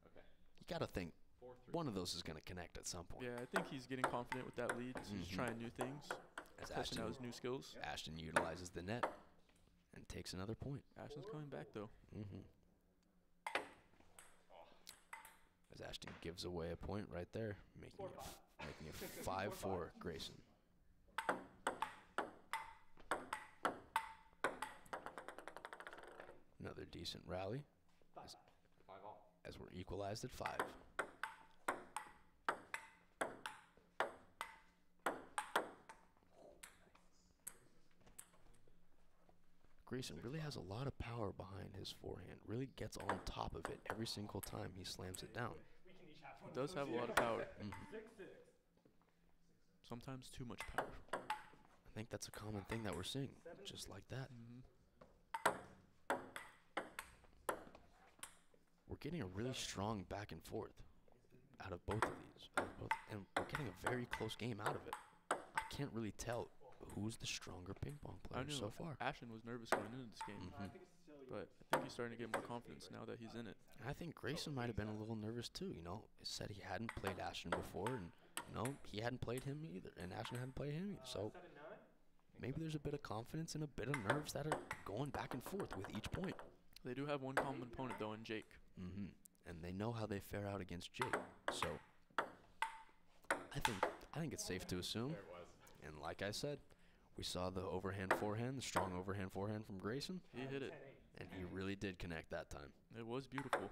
Okay. You got to think 4-3. one of those is going to connect at some point. Yeah, I think he's getting confident with that lead. So he's trying new things, As testing out his new skills. Ashton utilizes the net and takes another point. Ashton's coming back though. As Ashton gives away a point right there, making it 5-4 Grayson. Another decent rally. 5-all. As we're equalized at 5. Grayson really has a lot of power behind his forehand. Really gets on top of it every single time he slams it down. He does have a lot of power. Sometimes too much power. I think that's a common thing that we're seeing, just like that. We're getting a really strong back and forth out of both of these. And we're getting a very close game out of it. I can't really tell who's the stronger ping pong player so far. Ashton was nervous going into this game, but I think he's starting to get more confidence now that he's in it. I think Grayson might have been a little nervous too, you know. He said he hadn't played Ashton before, and you know, he hadn't played him either, and Ashton hadn't played him either. So maybe there's a bit of confidence and a bit of nerves that are going back and forth with each point. They do have one common opponent though in Jake. And they know how they fare out against Jake. So I think it's safe to assume. And like I said, we saw the overhand forehand, the strong overhand forehand from Grayson. He hit it. And he really did connect that time. It was beautiful.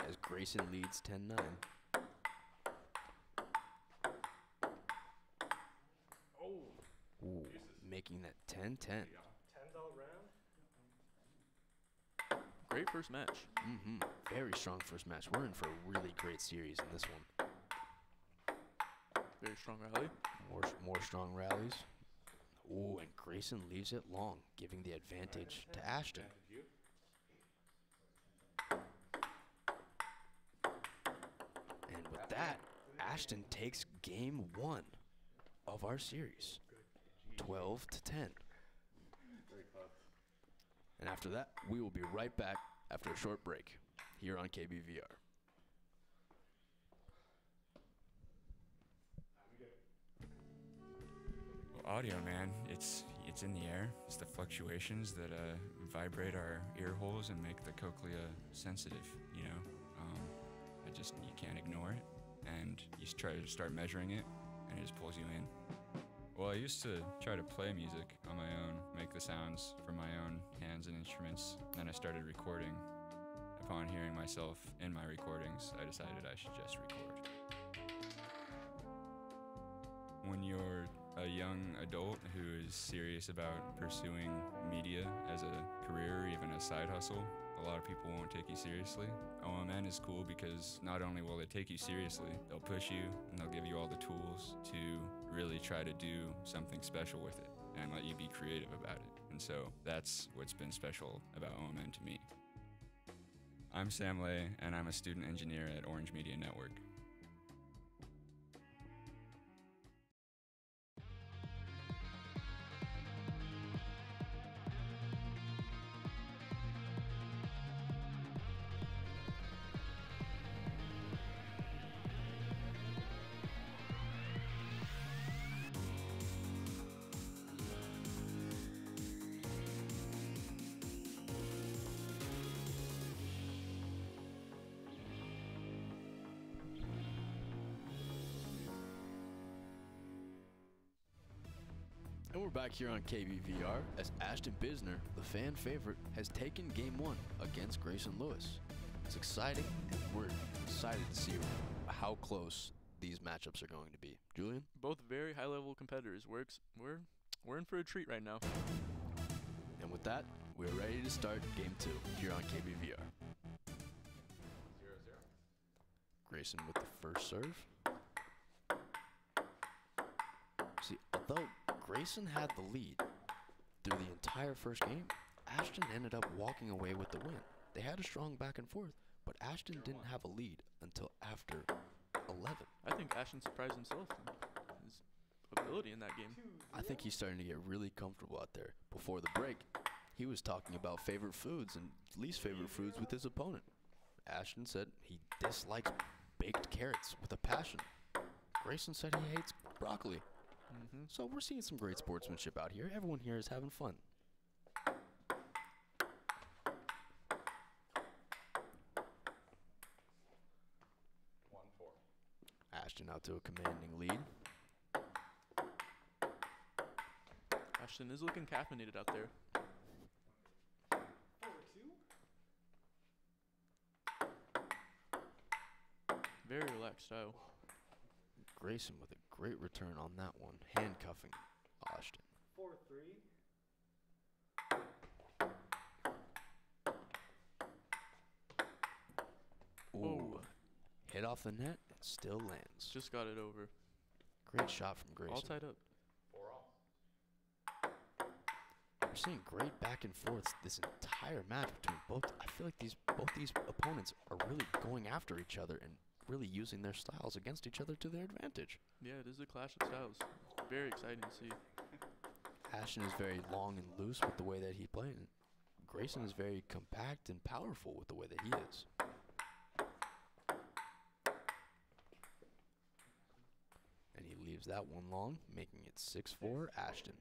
As Grayson leads 10-9. Ooh, making that 10-10. 10's all round. Great first match. Very strong first match. We're in for a really great series in this one. Very strong rally. More strong rallies. Ooh, and Grayson leaves it long, giving the advantage to Ashton. And with that, Ashton takes game 1 of our series. 12-10. And after that, we will be right back after a short break here on KBVR. Well, audio, man, it's in the air. It's the fluctuations that vibrate our ear holes and make the cochlea sensitive, you know. You can't ignore it, and you try to start measuring it, and it just pulls you in. Well, I used to try to play music on my own, make the sounds from my own hands and instruments. Then I started recording. Upon hearing myself in my recordings, I decided I should just record. When you're a young adult who is serious about pursuing media as a career or even a side hustle, a lot of people won't take you seriously. OMN is cool because not only will they take you seriously, they'll push you and they'll give you all the tools to really try to do something special with it and let you be creative about it. And so that's what's been special about OMN to me. I'm Sam Lay, and I'm a student engineer at Orange Media Network. And we're back here on KBVR as Ashton Bisner, the fan favorite, has taken Game 1 against Grayson Lewis. It's exciting, and we're excited to see how close these matchups are going to be. Julian? Both very high-level competitors. We're in for a treat right now. And with that, we're ready to start Game 2 here on KBVR. 0-0. Grayson with the first serve. See, although Grayson had the lead through the entire first game, Ashton ended up walking away with the win. They had a strong back and forth, but Ashton didn't have a lead until after 11. I think Ashton surprised himself in his ability in that game. I think he's starting to get really comfortable out there. Before the break, he was talking about favorite foods and least favorite foods with his opponent. Ashton said he dislikes baked carrots with a passion. Grayson said he hates broccoli. So we're seeing some great sportsmanship out here. Everyone here is having fun. Ashton out to a commanding lead. Ashton is looking caffeinated out there. 4-2. Very relaxed style. Grayson with a great return on that one, handcuffing Ashton. 4-3. Ooh, hit off the net, it still lands. Just got it over. Great shot from Grayson. All tied up. 4-all. We're seeing great back and forths this entire match between both. I feel like both these opponents are really going after each other and really using their styles against each other to their advantage. Yeah, it is a clash of styles. Very exciting to see. Ashton is very long and loose with the way that he plays. Grayson is very compact and powerful with the way that he is. And he leaves that one long, making it 6-4 Ashton.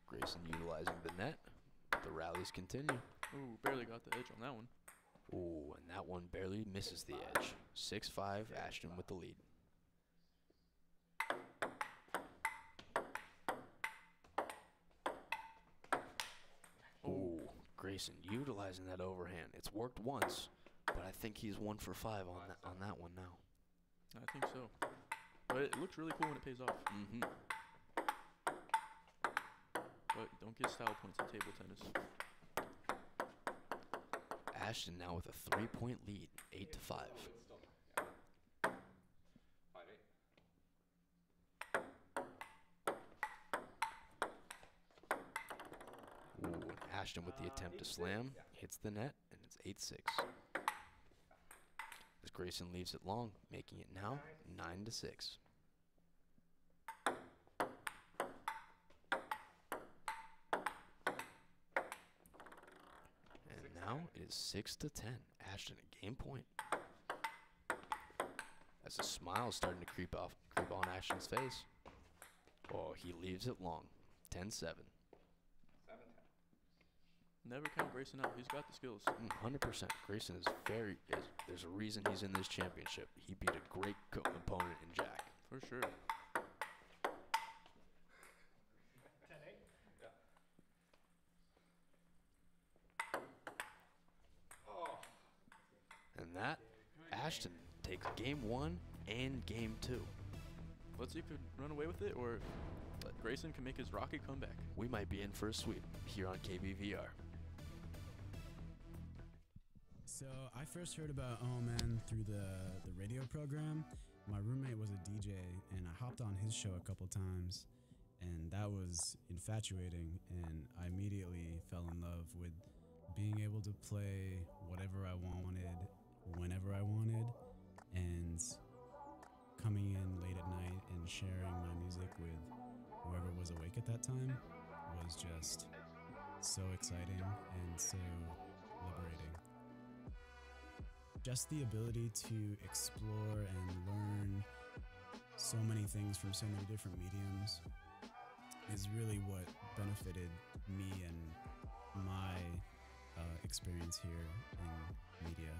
Grayson utilizing the net. The rallies continue. Ooh, barely got the edge on that one. Ooh, and that one barely misses the edge. 6-5, Ashton with the lead. Ooh, Grayson utilizing that overhand. It's worked once, but I think he's 1 for 5 on that one now. I think so. But it looks really cool when it pays off. But don't get style points in table tennis. Ashton now with a 3-point lead, 8-5. Ooh, and Ashton with the attempt to slam, hits the net, and it's 8-6. As Grayson leaves it long, making it now 9-6. Now it is 6-10. Ashton a game point. As a smile starting to creep on Ashton's face. Oh, he leaves it long. 10-7. Never count Grayson out. He's got the skills. 100%. Grayson is there's a reason he's in this championship. He beat a great opponent in Jack. For sure. And that, Ashton takes game 1 and game 2. Let's see if he can run away with it or Grayson can make his rocket comeback. We might be in for a sweep here on KBVR. So I first heard about Oh Man through the radio program. My roommate was a DJ and I hopped on his show a couple times and that was infatuating, and I immediately fell in love with being able to play whatever I wanted, whenever I wanted, and coming in late at night and sharing my music with whoever was awake at that time was just so exciting and so liberating. Just the ability to explore and learn so many things from so many different mediums is really what benefited me and my experience here in media.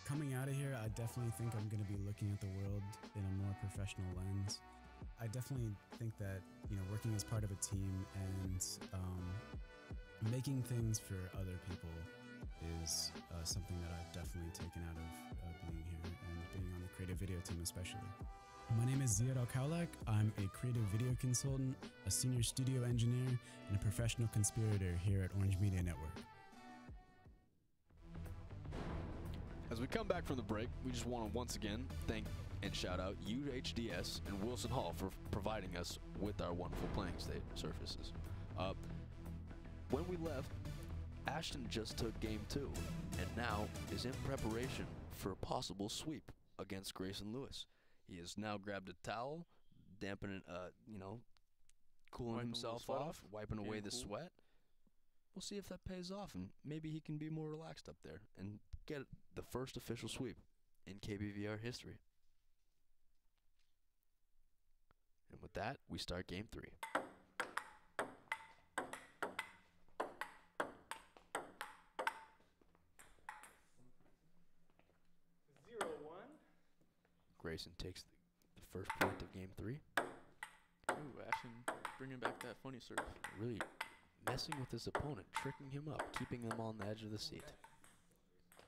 Coming out of here, I definitely think I'm going to be looking at the world in a more professional lens. I definitely think that, working as part of a team and making things for other people is something that I've definitely taken out of being here and being on the creative video team especially. My name is Ziad Al-Kaulak. I'm a creative video consultant, a senior studio engineer, and a professional conspirator here at Orange Media Network. As we come back from the break, we just want to once again thank and shout out UHDS and Wilson Hall for providing us with our wonderful playing surfaces. When we left, Ashton just took game 2 and now is in preparation for a possible sweep against Grayson Lewis. He has now grabbed a towel, dampening, cooling himself off, wiping away the sweat. We'll see if that pays off, and maybe he can be more relaxed up there and get the first official sweep in KBVR history. And with that, we start game 3. Grayson takes the first point of game 3. Ooh, Ashton bringing back that funny serve. Really messing with his opponent, tricking him up, keeping him on the edge of the seat.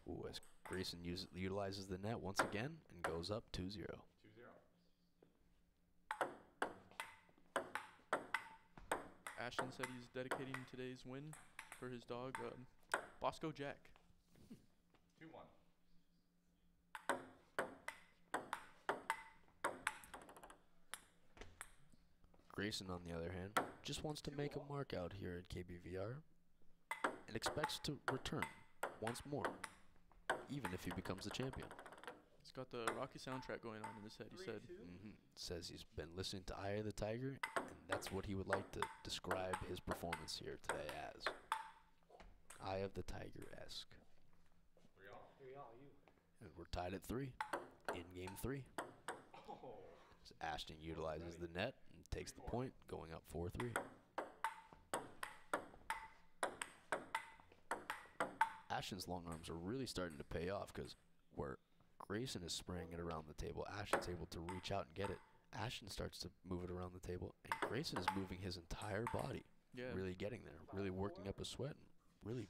Ooh, as Grayson utilizes the net once again and goes up 2-0. Ashton said he's dedicating today's win for his dog, Bosco Jack. 2-1. Grayson, on the other hand, just wants to make a mark out here at KBVR and expects to return once more, even if he becomes the champion. He's got the Rocky soundtrack going on in his head, he said. Says he's been listening to Eye of the Tiger, and that's what he would like to describe his performance here today as. Eye of the Tiger-esque. 3-all, you. And we're tied at 3 in game 3. So Ashton utilizes the net and takes the point, going up 4-3. Ashton's long arms are really starting to pay off because where Grayson is spraying it around the table, Ashton's able to reach out and get it. Ashton starts to move it around the table, and Grayson is moving his entire body, really getting there, really working up a sweat, and really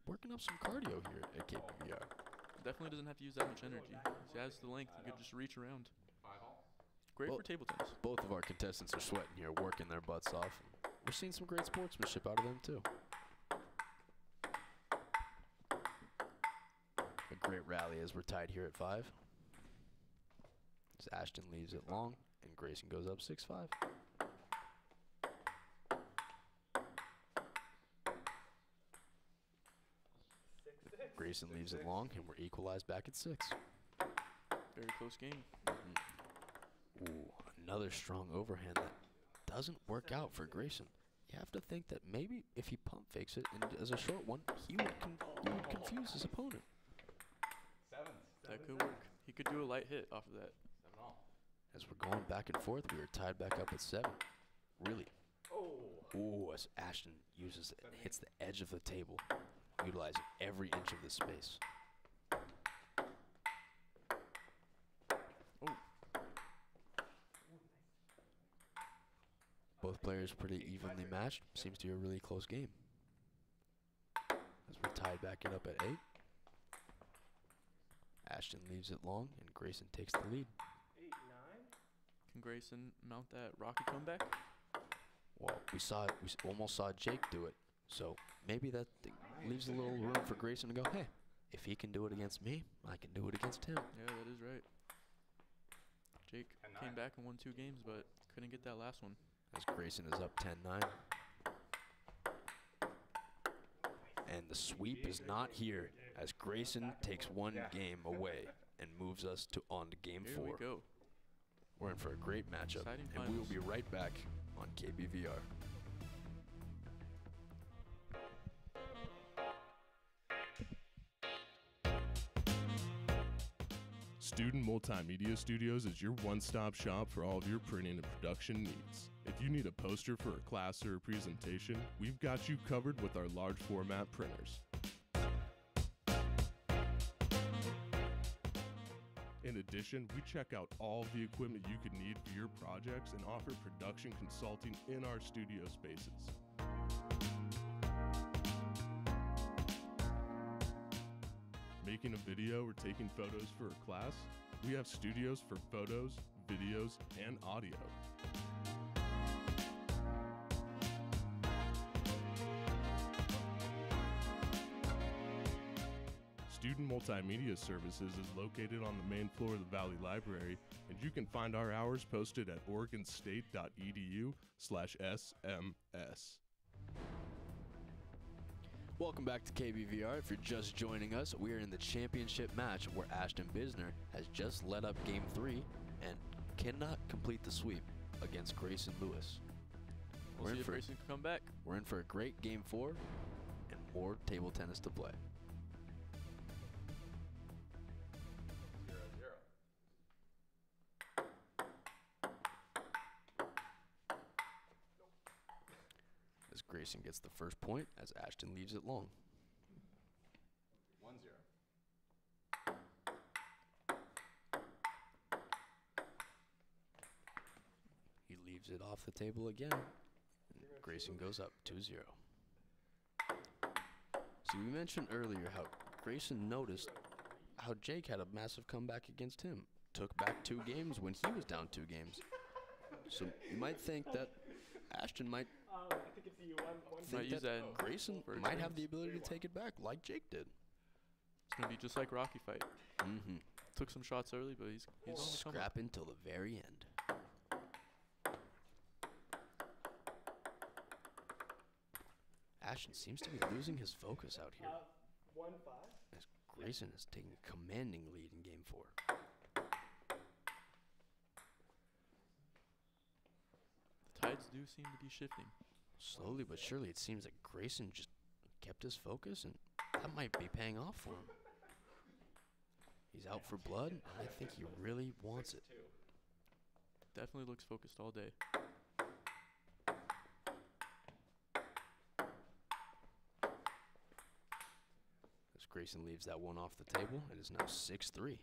working up some cardio here at KBVR. Definitely doesn't have to use that much energy. He has the length, he could just reach around. Great for table tennis. Both of our contestants are sweating here, working their butts off. We're seeing some great sportsmanship out of them, too. A great rally as we're tied here at 5. As Ashton leaves it long, and Grayson goes up 6-5. Grayson leaves it long, and we're equalized back at 6. Very close game. Ooh, another strong overhand that doesn't work out for Grayson. You have to think that maybe if he pump fakes it and as a short one, he would confuse his opponent. 7. That could work. He could do a light hit off of that. 7-all. As we're going back and forth, we are tied back up at 7. Really. Ooh, as Ashton uses it and hits the edge of the table, utilizing every inch of the space. Both players pretty evenly matched. Seems to be a really close game. As we're tied back it up at 8. Ashton leaves it long, and Grayson takes the lead. 8-9. Can Grayson mount that rocky comeback? Well, we almost saw Jake do it. So maybe that leaves a little room for Grayson to go, hey, if he can do it against me, I can do it against him. Yeah, that is right. Jake came back and won 2 games, but couldn't get that last one. As Grayson is up 10-9. And the sweep is not here as Grayson takes one game away and moves us on to game 4. Here we go. We're in for a great matchup, and we will be right back on KBVR. Student Multimedia Studios is your one-stop shop for all of your printing and production needs. If you need a poster for a class or a presentation, we've got you covered with our large format printers. In addition, we check out all the equipment you could need for your projects and offer production consulting in our studio spaces. Making a video or taking photos for a class? We have studios for photos, videos, and audio. Student Multimedia Services is located on the main floor of the Valley Library, and you can find our hours posted at oregonstate.edu/SMS. Welcome back to KBVR. If you're just joining us, we are in the championship match where Ashton Bisner has just led up Game 3 and cannot complete the sweep against Grayson Lewis. We'll see if Grayson can come back. We're in for a great Game 4 and more table tennis to play. 0-0. As Grayson gets the first point, as Ashton leaves it long. 1-0. He leaves it off the table again. And Grayson goes up 2-0. See, we mentioned earlier how Grayson noticed how Jake had a massive comeback against him. Took back 2 games when he was down 2 games. So you might think that Ashton might think that Grayson might have the ability to take it back like Jake did. It's going to be just like Rocky fight. Mm-hmm. Took some shots early, but he's on the comeback. Scrapping till the very end. Ashton seems to be losing his focus out here. 1-5. As Grayson is taking a commanding lead in Game 4. The tides do seem to be shifting. Slowly but surely, it seems that Grayson just kept his focus, and that might be paying off for him. He's out for blood, and I think he really wants it. Definitely looks focused all day. As Grayson leaves that one off the table, it is now 6-3. 6-3.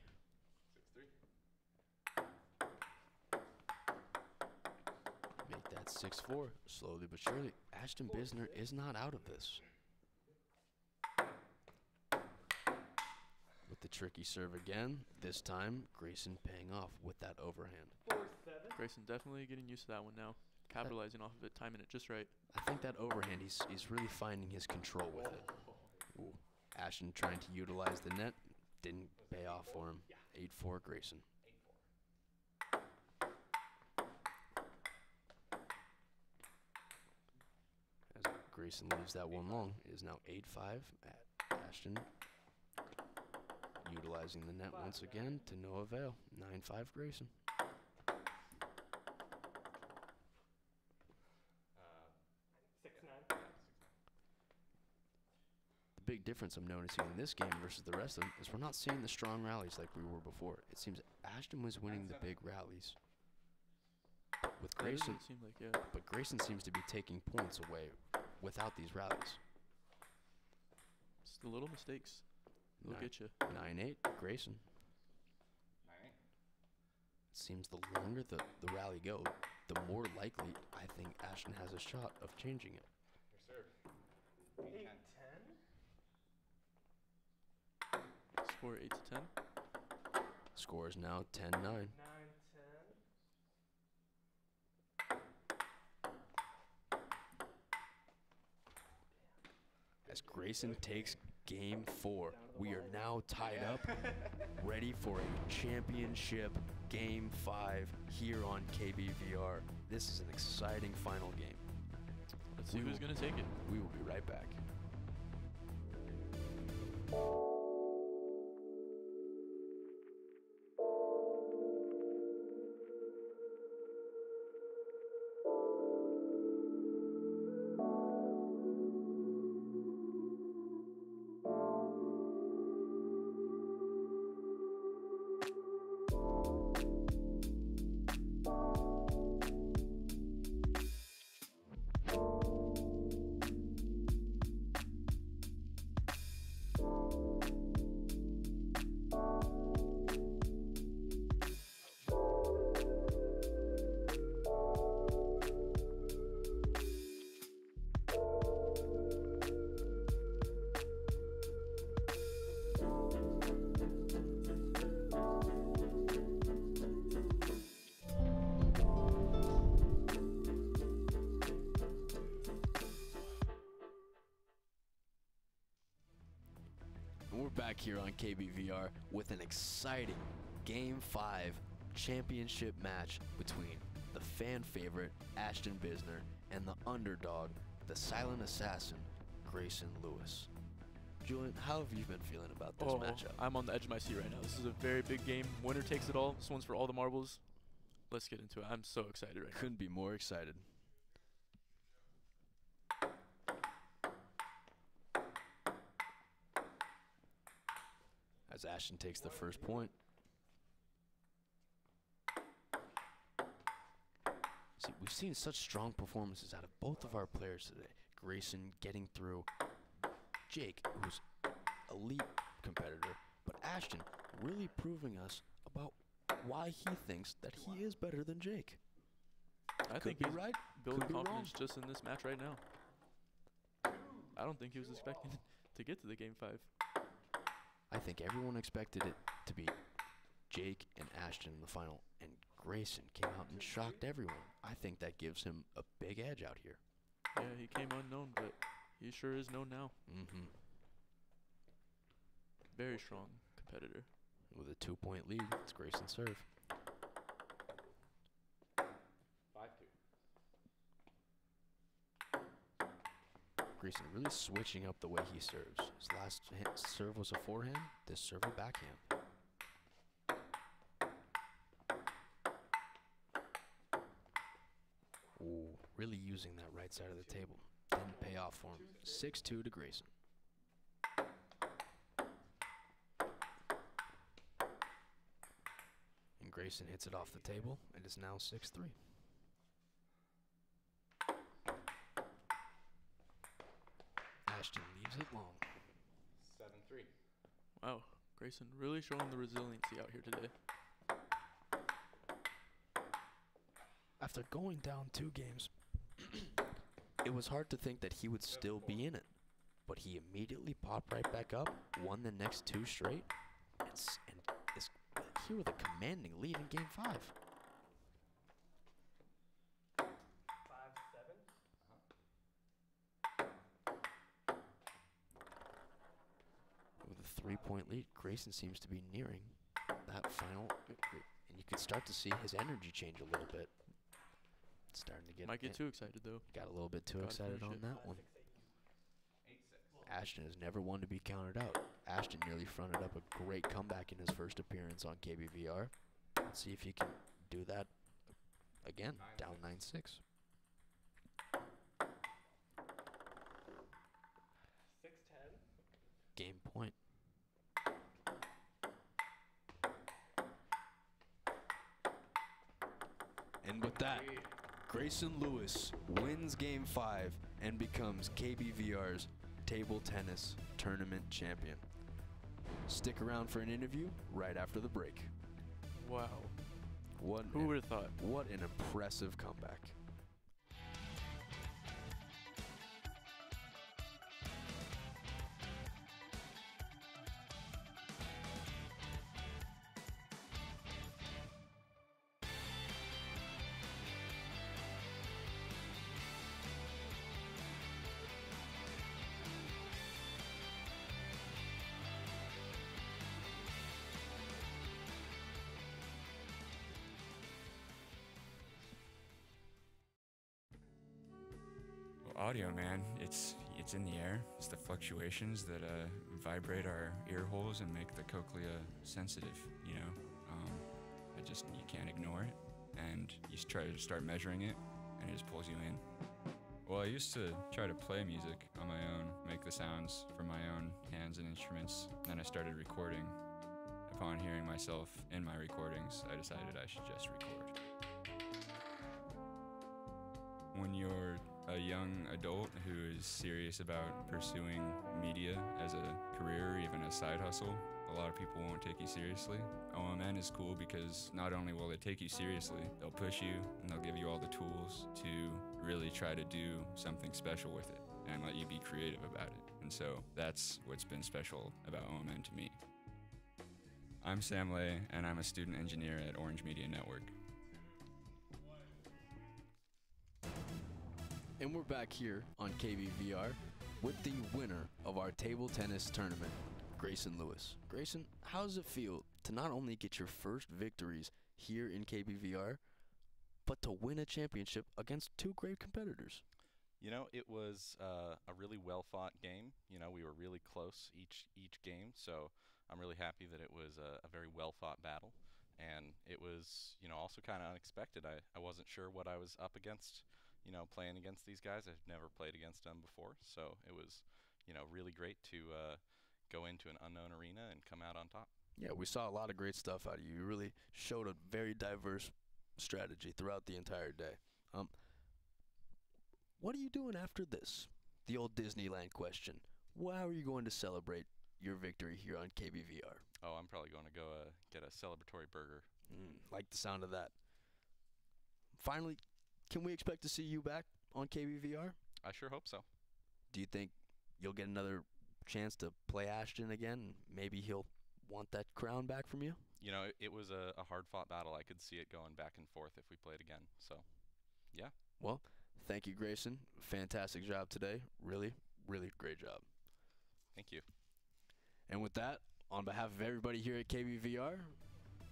Make that 6-4. Slowly but surely, Ashton Bisner is not out of this. With the tricky serve again, this time Grayson paying off with that overhand. 4-7. Grayson definitely getting used to that one now. Capitalizing off of it, timing it just right. I think that overhand, he's really finding his control with it. Ooh. Ashton trying to utilize the net, didn't pay off for him. 8-4 Grayson. As Grayson leaves that one long, it is now 8-5 at Ashton. Utilizing the net once again to no avail. 9-5 Grayson. The big difference I'm noticing in this game versus the rest of them is we're not seeing the strong rallies like we were before. It seems Ashton was winning the big rallies. With Grayson, Seem like, yeah. but Grayson seems to be taking points away without these rallies. Just the little mistakes. They'll get you. 9-8 Grayson. 9-8. It seems the longer the rally goes, the more likely I think Ashton has a shot of changing it. Your serve. 8-10. Score 8-10. Score is now 10-9. 9-10. As Grayson takes Game 4, we are now tied up, ready for a championship Game 5 here on KBVR. This is an exciting final game. Let's see who's going to take it. We will be right back. we're back here on KBVR with an exciting Game 5 championship match between the fan favorite Ashton Bisner and the underdog, the silent assassin, Grayson Lewis. Julian, how have you been feeling about this matchup? I'm on the edge of my seat right now. This is a very big game. Winner takes it all. This one's for all the marbles. Let's get into it. I'm so excited right now. Couldn't be more excited. As Ashton takes the first point. See, we've seen such strong performances out of both of our players today. Grayson getting through Jake, who's elite competitor, but Ashton really proving us about why he thinks that he is better than Jake. I think he's right. Building confidence just in this match right now. I don't think he was expecting to get to the Game 5. I think everyone expected it to be Jake and Ashton in the final, and Grayson came out and shocked everyone. I think that gives him a big edge out here. Yeah, he came unknown, but he sure is known now. Mm-hmm. Very strong competitor. With a 2-point lead, it's Grayson's serve. 5-2. Grayson really switching up the way he serves. His last serve was a forehand, this serve a backhand. Ooh, really using that right side of the table. Didn't pay off for him. 6-2 to Grayson. And Grayson hits it off the table. It is now 6-3. Ashton leaves it long. 7-3. Wow, Grayson really showing the resiliency out here today. After going down 2 games, it was hard to think that he would still be in it. But he immediately popped right back up, won the next 2 straight, and is here with a commanding lead in Game 5. 5-7. With a 3-point lead, Grayson seems to be nearing that final victory. And you can start to see his energy change a little bit. It's starting to get... Might get too excited, though. Got a little bit too excited on that one. 8-6. Ashton is never one to be counted out. Ashton nearly fronted up a great comeback in his first appearance on KBVR. Let's see if he can do that again. Down 9-6. 6-10. Game point. And with that, Grayson Lewis wins Game 5 and becomes KBVR's table tennis tournament champion. Stick around for an interview right after the break. Wow. Who would have thought? What an impressive comeback. Audio, man, it's in the air. It's the fluctuations that vibrate our ear holes and make the cochlea sensitive, you know. You can't ignore it, and you try to start measuring it, and it just pulls you in. Well, I used to try to play music on my own, make the sounds from my own hands and instruments. Then I started recording. Upon hearing myself in my recordings, I decided I should just record. When you're a young adult who is serious about pursuing media as a career or even a side hustle, a lot of people won't take you seriously. OMN is cool because not only will they take you seriously, they'll push you and they'll give you all the tools to really try to do something special with it and let you be creative about it. And so that's what's been special about OMN to me. I'm Sam Lay, and I'm a student engineer at Orange Media Network. And we're back here on KBVR with the winner of our table tennis tournament, Grayson Lewis. Grayson, how does it feel to not only get your first victories here in KBVR, but to win a championship against two great competitors? You know, it was a really well-fought game. You know, we were really close each game, so I'm really happy that it was a very well-fought battle. And it was, you know, also kind of unexpected. I wasn't sure what I was up against, you know, playing against these guys. I've never played against them before, so it was, you know, really great to go into an unknown arena and come out on top. Yeah, we saw a lot of great stuff out of you. You really showed a very diverse strategy throughout the entire day. What are you doing after this? The old Disneyland question. How are you going to celebrate your victory here on KBVR? Oh, I'm probably going to go get a celebratory burger. Like the sound of that. Finally, can we expect to see you back on KBVR? I sure hope so. Do you think you'll get another chance to play Ashton again? Maybe he'll want that crown back from you? You know, it was a hard-fought battle. I could see it going back and forth if we played again. So, yeah. Well, thank you, Grayson. Fantastic job today. Really, really great job. Thank you. And with that, on behalf of everybody here at KBVR,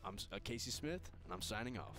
I'm Casey Smith, and I'm signing off.